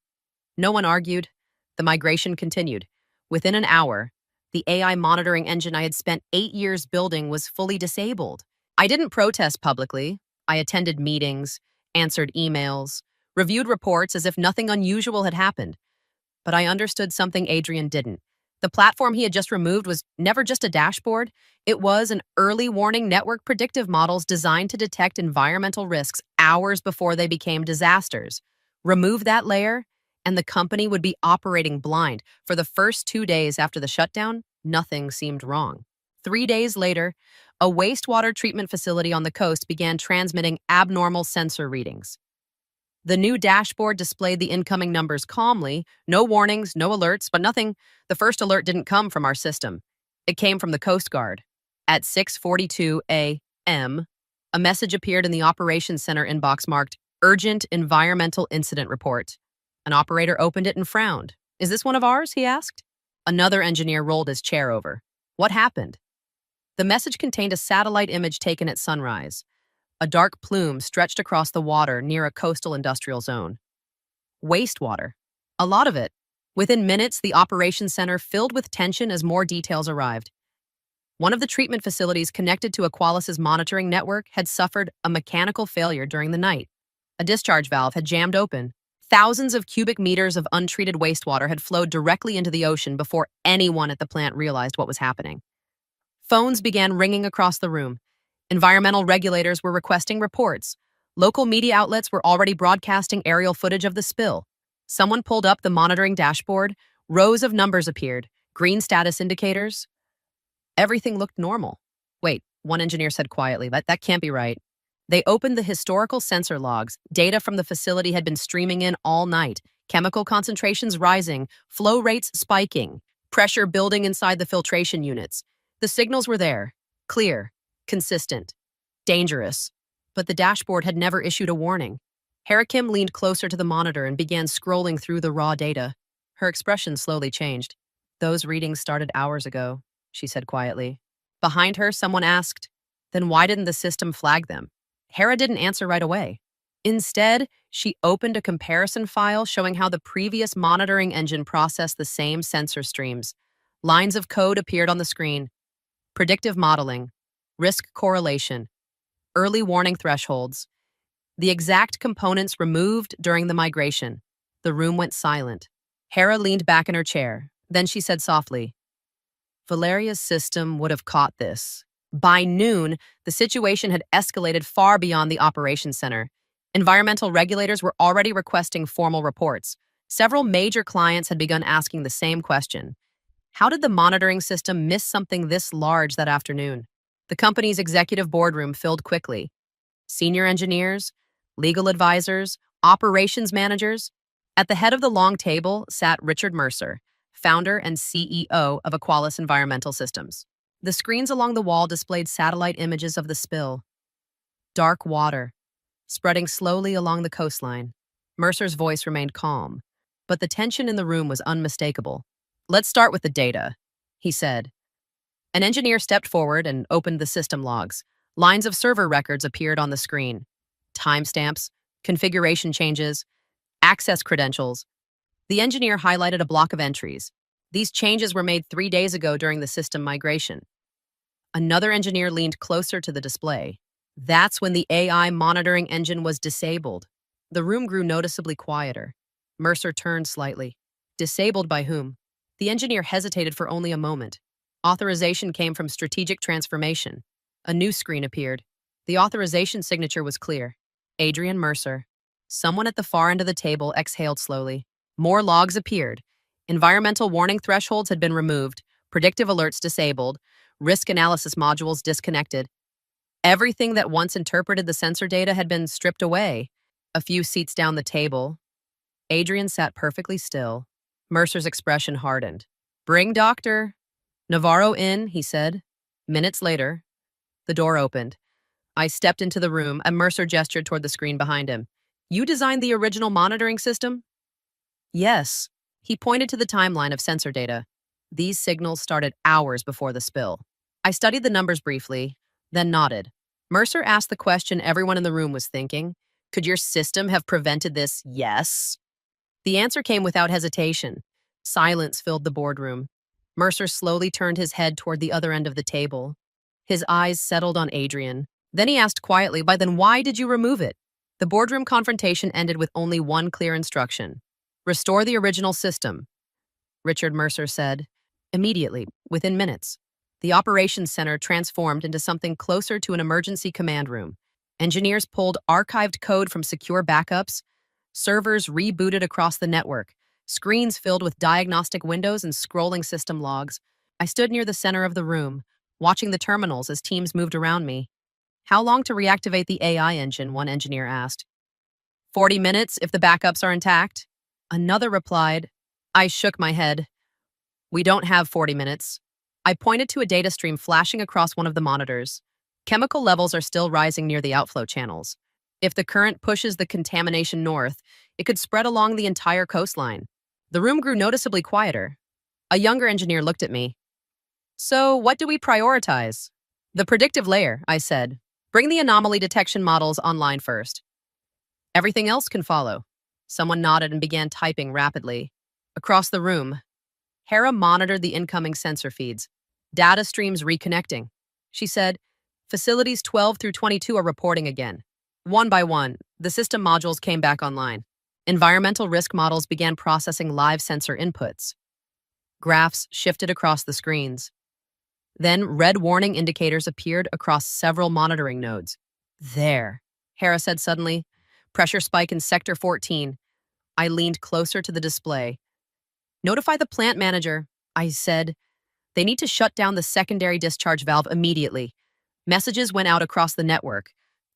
No one argued. The migration continued. Within an hour, the AI monitoring engine I had spent 8 years building was fully disabled. I didn't protest publicly. I attended meetings, answered emails, reviewed reports as if nothing unusual had happened. But I understood something Adrian didn't. The platform he had just removed was never just a dashboard. It was an early warning network predictive models designed to detect environmental risks hours before they became disasters. Remove that layer, and the company would be operating blind. For the first 2 days after the shutdown, nothing seemed wrong. 3 days later, a wastewater treatment facility on the coast began transmitting abnormal sensor readings. The new dashboard displayed the incoming numbers calmly, no warnings, no alerts, but nothing. The first alert didn't come from our system. It came from the Coast Guard. At 6:42 a.m., a message appeared in the Operations Center inbox marked Urgent Environmental Incident Report. An operator opened it and frowned. "Is this one of ours?" he asked. Another engineer rolled his chair over. "What happened?" The message contained a satellite image taken at sunrise. A dark plume stretched across the water near a coastal industrial zone. Wastewater. A lot of it. Within minutes, the operations center filled with tension as more details arrived. One of the treatment facilities connected to Aqualis's monitoring network had suffered a mechanical failure during the night. A discharge valve had jammed open. Thousands of cubic meters of untreated wastewater had flowed directly into the ocean before anyone at the plant realized what was happening. Phones began ringing across the room. Environmental regulators were requesting reports. Local media outlets were already broadcasting aerial footage of the spill. Someone pulled up the monitoring dashboard. Rows of numbers appeared, green status indicators. Everything looked normal. Wait, one engineer said quietly, that can't be right. They opened the historical sensor logs. Data from the facility had been streaming in all night. Chemical concentrations rising, flow rates spiking, pressure building inside the filtration units. The signals were there, clear, consistent, dangerous. But the dashboard had never issued a warning. Harakim leaned closer to the monitor and began scrolling through the raw data. Her expression slowly changed. "Those readings started hours ago," she said quietly. Behind her, someone asked, "Then why didn't the system flag them?" Hera didn't answer right away. Instead, she opened a comparison file showing how the previous monitoring engine processed the same sensor streams. Lines of code appeared on the screen. Predictive modeling, risk correlation, early warning thresholds. The exact components removed during the migration. The room went silent. Hera leaned back in her chair. Then she said softly, "Valeria's system would have caught this." By noon, the situation had escalated far beyond the operations center. Environmental regulators were already requesting formal reports. Several major clients had begun asking the same question. How did the monitoring system miss something this large that afternoon? The company's executive boardroom filled quickly. Senior engineers, legal advisors, operations managers. At the head of the long table sat Richard Mercer, founder and CEO of Aqualis Environmental Systems. The screens along the wall displayed satellite images of the spill. Dark water, spreading slowly along the coastline. Mercer's voice remained calm, but the tension in the room was unmistakable. "Let's start with the data," he said. An engineer stepped forward and opened the system logs. Lines of server records appeared on the screen. Timestamps, configuration changes, access credentials. The engineer highlighted a block of entries. These changes were made 3 days ago during the system migration. Another engineer leaned closer to the display. That's when the AI monitoring engine was disabled. The room grew noticeably quieter. Mercer turned slightly. Disabled by whom? The engineer hesitated for only a moment. Authorization came from strategic transformation. A new screen appeared. The authorization signature was clear. Adrian Mercer. Someone at the far end of the table exhaled slowly. More logs appeared. Environmental warning thresholds had been removed, predictive alerts disabled, risk analysis modules disconnected. Everything that once interpreted the sensor data had been stripped away. A few seats down the table, Adrian sat perfectly still. Mercer's expression hardened. "Bring Dr. Navarro in," he said. Minutes later, the door opened. I stepped into the room, and Mercer gestured toward the screen behind him. "You designed the original monitoring system?" "Yes." He pointed to the timeline of sensor data. These signals started hours before the spill. I studied the numbers briefly, then nodded. Mercer asked the question everyone in the room was thinking. "Could your system have prevented this?" "Yes." The answer came without hesitation. Silence filled the boardroom. Mercer slowly turned his head toward the other end of the table. His eyes settled on Adrian. Then he asked quietly, then why did you remove it?" The boardroom confrontation ended with only one clear instruction. "Restore the original system," Richard Mercer said. Immediately, within minutes, the operations center transformed into something closer to an emergency command room. Engineers pulled archived code from secure backups. Servers rebooted across the network. Screens filled with diagnostic windows and scrolling system logs. I stood near the center of the room, watching the terminals as teams moved around me. "How long to reactivate the AI engine?" one engineer asked. 40 minutes if the backups are intact." Another replied. I shook my head. "We don't have 40 minutes. I pointed to a data stream flashing across one of the monitors. Chemical levels are still rising near the outflow channels. If the current pushes the contamination north, it could spread along the entire coastline. The room grew noticeably quieter. A younger engineer looked at me. "So, what do we prioritize?" "The predictive layer," I said. "Bring the anomaly detection models online first. Everything else can follow." Someone nodded and began typing rapidly. Across the room, Hera monitored the incoming sensor feeds. Data streams reconnecting. She said, facilities 12 through 22 are reporting again. One by one, the system modules came back online. Environmental risk models began processing live sensor inputs. Graphs shifted across the screens. Then red warning indicators appeared across several monitoring nodes. There, Hera said suddenly. Pressure spike in Sector 14. I leaned closer to the display. Notify the plant manager, I said. They need to shut down the secondary discharge valve immediately. Messages went out across the network.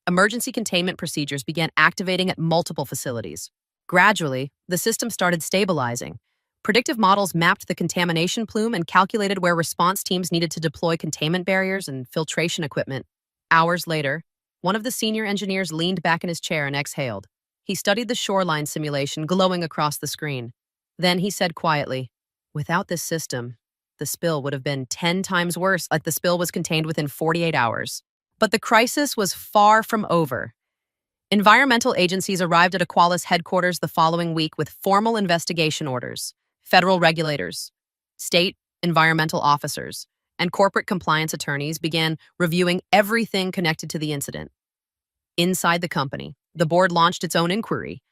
Emergency containment procedures began activating at multiple facilities. Gradually, the system started stabilizing. Predictive models mapped the contamination plume and calculated where response teams needed to deploy containment barriers and filtration equipment. Hours later, one of the senior engineers leaned back in his chair and exhaled. He studied the shoreline simulation glowing across the screen. Then he said quietly, without this system, the spill would have been 10 times worse, like the spill was contained within 48 hours. But the crisis was far from over. Environmental agencies arrived at Aqualis headquarters the following week with formal investigation orders. Federal regulators, state environmental officers, and corporate compliance attorneys began reviewing everything connected to the incident. Inside the company, the board launched its own inquiry.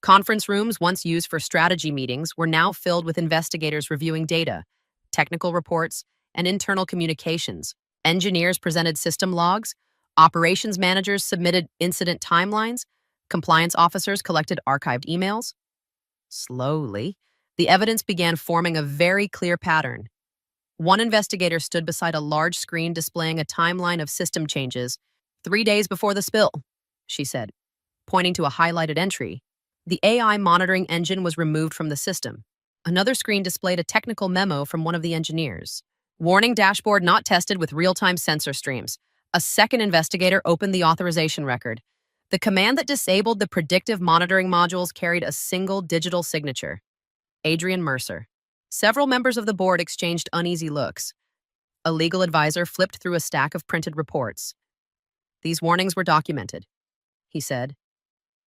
Conference rooms once used for strategy meetings were now filled with investigators reviewing data, technical reports, and internal communications. Engineers presented system logs, operations managers submitted incident timelines, compliance officers collected archived emails. Slowly, the evidence began forming a very clear pattern. One investigator stood beside a large screen displaying a timeline of system changes. 3 days before the spill, she said, pointing to a highlighted entry. The AI monitoring engine was removed from the system. Another screen displayed a technical memo from one of the engineers. Warning dashboard not tested with real-time sensor streams. A second investigator opened the authorization record. The command that disabled the predictive monitoring modules carried a single digital signature. Adrian Mercer. Several members of the board exchanged uneasy looks. A legal advisor flipped through a stack of printed reports. These warnings were documented, he said.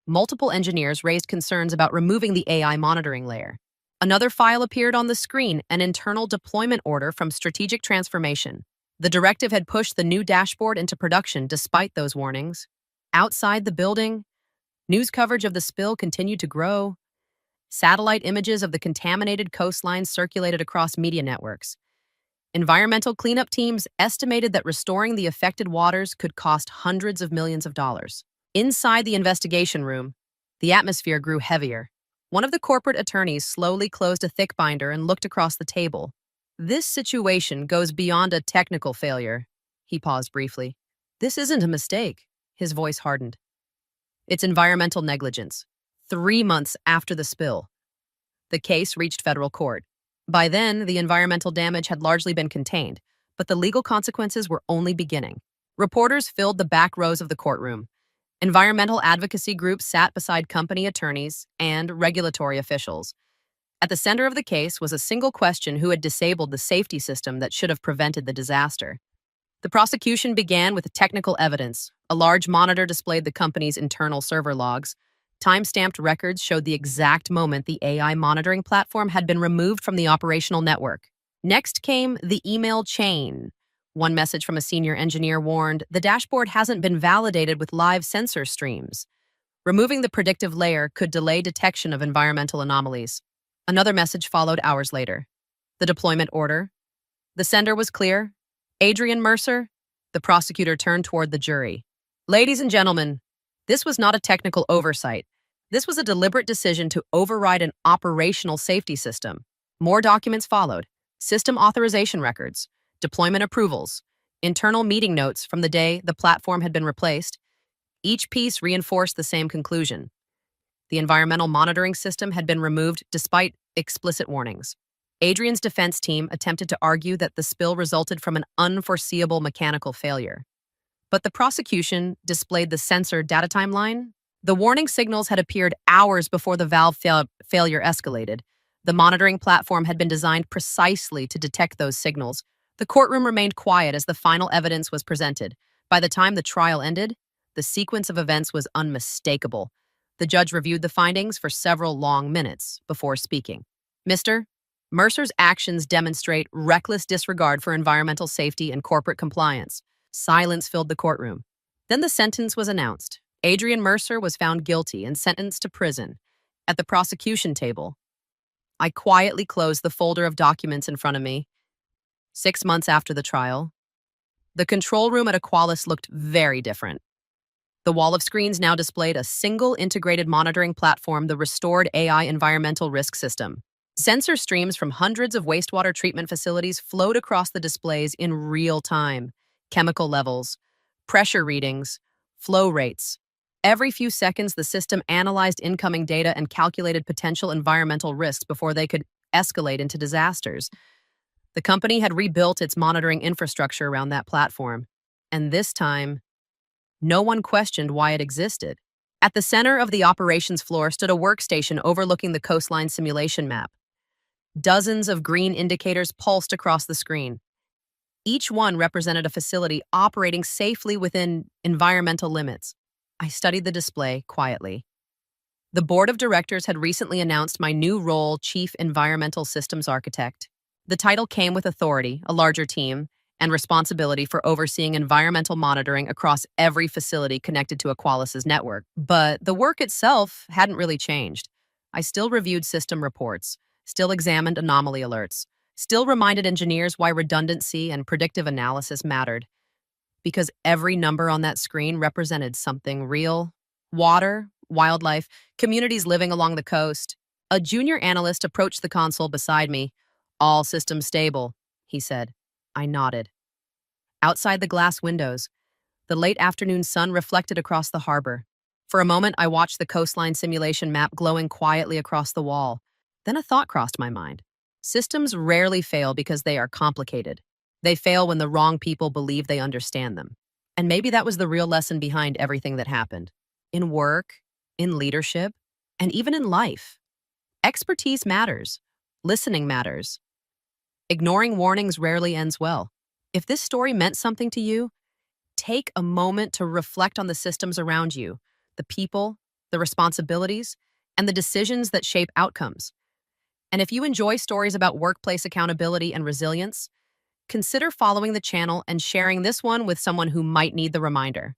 Multiple engineers raised concerns about removing the AI monitoring layer. Another file appeared on the screen, an internal deployment order from Strategic Transformation. The directive had pushed the new dashboard into production despite those warnings. Outside the building, news coverage of the spill continued to grow. Satellite images of the contaminated coastline circulated across media networks. Environmental cleanup teams estimated that restoring the affected waters could cost hundreds of millions of dollars. Inside the investigation room, the atmosphere grew heavier. One of the corporate attorneys slowly closed a thick binder and looked across the table. This situation goes beyond a technical failure. He paused briefly. This isn't a mistake. His voice hardened. It's environmental negligence. 3 months after the spill, the case reached federal court. By then, the environmental damage had largely been contained, but the legal consequences were only beginning. Reporters filled the back rows of the courtroom. Environmental advocacy groups sat beside company attorneys and regulatory officials. At the center of the case was a single question: who had disabled the safety system that should have prevented the disaster? The prosecution began with technical evidence. A large monitor displayed the company's internal server logs. Time-stamped records showed the exact moment the AI monitoring platform had been removed from the operational network. Next came the email chain. One message from a senior engineer warned, the dashboard hasn't been validated with live sensor streams. Removing the predictive layer could delay detection of environmental anomalies. Another message followed hours later. The deployment order. The sender was clear. Adrian Mercer. The prosecutor turned toward the jury. Ladies and gentlemen, this was not a technical oversight. This was a deliberate decision to override an operational safety system. More documents followed. System authorization records, deployment approvals, internal meeting notes from the day the platform had been replaced. Each piece reinforced the same conclusion. The environmental monitoring system had been removed despite explicit warnings. Adrian's defense team attempted to argue that the spill resulted from an unforeseeable mechanical failure. But the prosecution displayed the sensor data timeline. The warning signals had appeared hours before the valve failure escalated. The monitoring platform had been designed precisely to detect those signals. The courtroom remained quiet as the final evidence was presented. By the time the trial ended, the sequence of events was unmistakable. The judge reviewed the findings for several long minutes before speaking. Mr. Mercer's actions demonstrate reckless disregard for environmental safety and corporate compliance. Silence filled the courtroom. Then the sentence was announced. Adrian Mercer was found guilty and sentenced to prison. At the prosecution table, I quietly closed the folder of documents in front of me. 6 months after the trial, the control room at Aqualis looked very different. The wall of screens now displayed a single integrated monitoring platform, the restored AI environmental risk system. Sensor streams from hundreds of wastewater treatment facilities flowed across the displays in real time. Chemical levels, pressure readings, flow rates. Every few seconds, the system analyzed incoming data and calculated potential environmental risks before they could escalate into disasters. The company had rebuilt its monitoring infrastructure around that platform, and this time, no one questioned why it existed. At the center of the operations floor stood a workstation overlooking the coastline simulation map. Dozens of green indicators pulsed across the screen. Each one represented a facility operating safely within environmental limits. I studied the display quietly. The board of directors had recently announced my new role, Chief Environmental Systems Architect. The title came with authority, a larger team, and responsibility for overseeing environmental monitoring across every facility connected to Aqualis's network. But the work itself hadn't really changed. I still reviewed system reports, still examined anomaly alerts, still reminded engineers why redundancy and predictive analysis mattered. Because every number on that screen represented something real. Water, wildlife, communities living along the coast. A junior analyst approached the console beside me. "All systems stable," he said. I nodded. Outside the glass windows, the late afternoon sun reflected across the harbor. For a moment, I watched the coastline simulation map glowing quietly across the wall. Then a thought crossed my mind. Systems rarely fail because they are complicated. They fail when the wrong people believe they understand them. And maybe that was the real lesson behind everything that happened. In work, in leadership, and even in life. Expertise matters. Listening matters. Ignoring warnings rarely ends well. If this story meant something to you, take a moment to reflect on the systems around you, the people, the responsibilities, and the decisions that shape outcomes. And if you enjoy stories about workplace accountability and resilience, consider following the channel and sharing this one with someone who might need the reminder.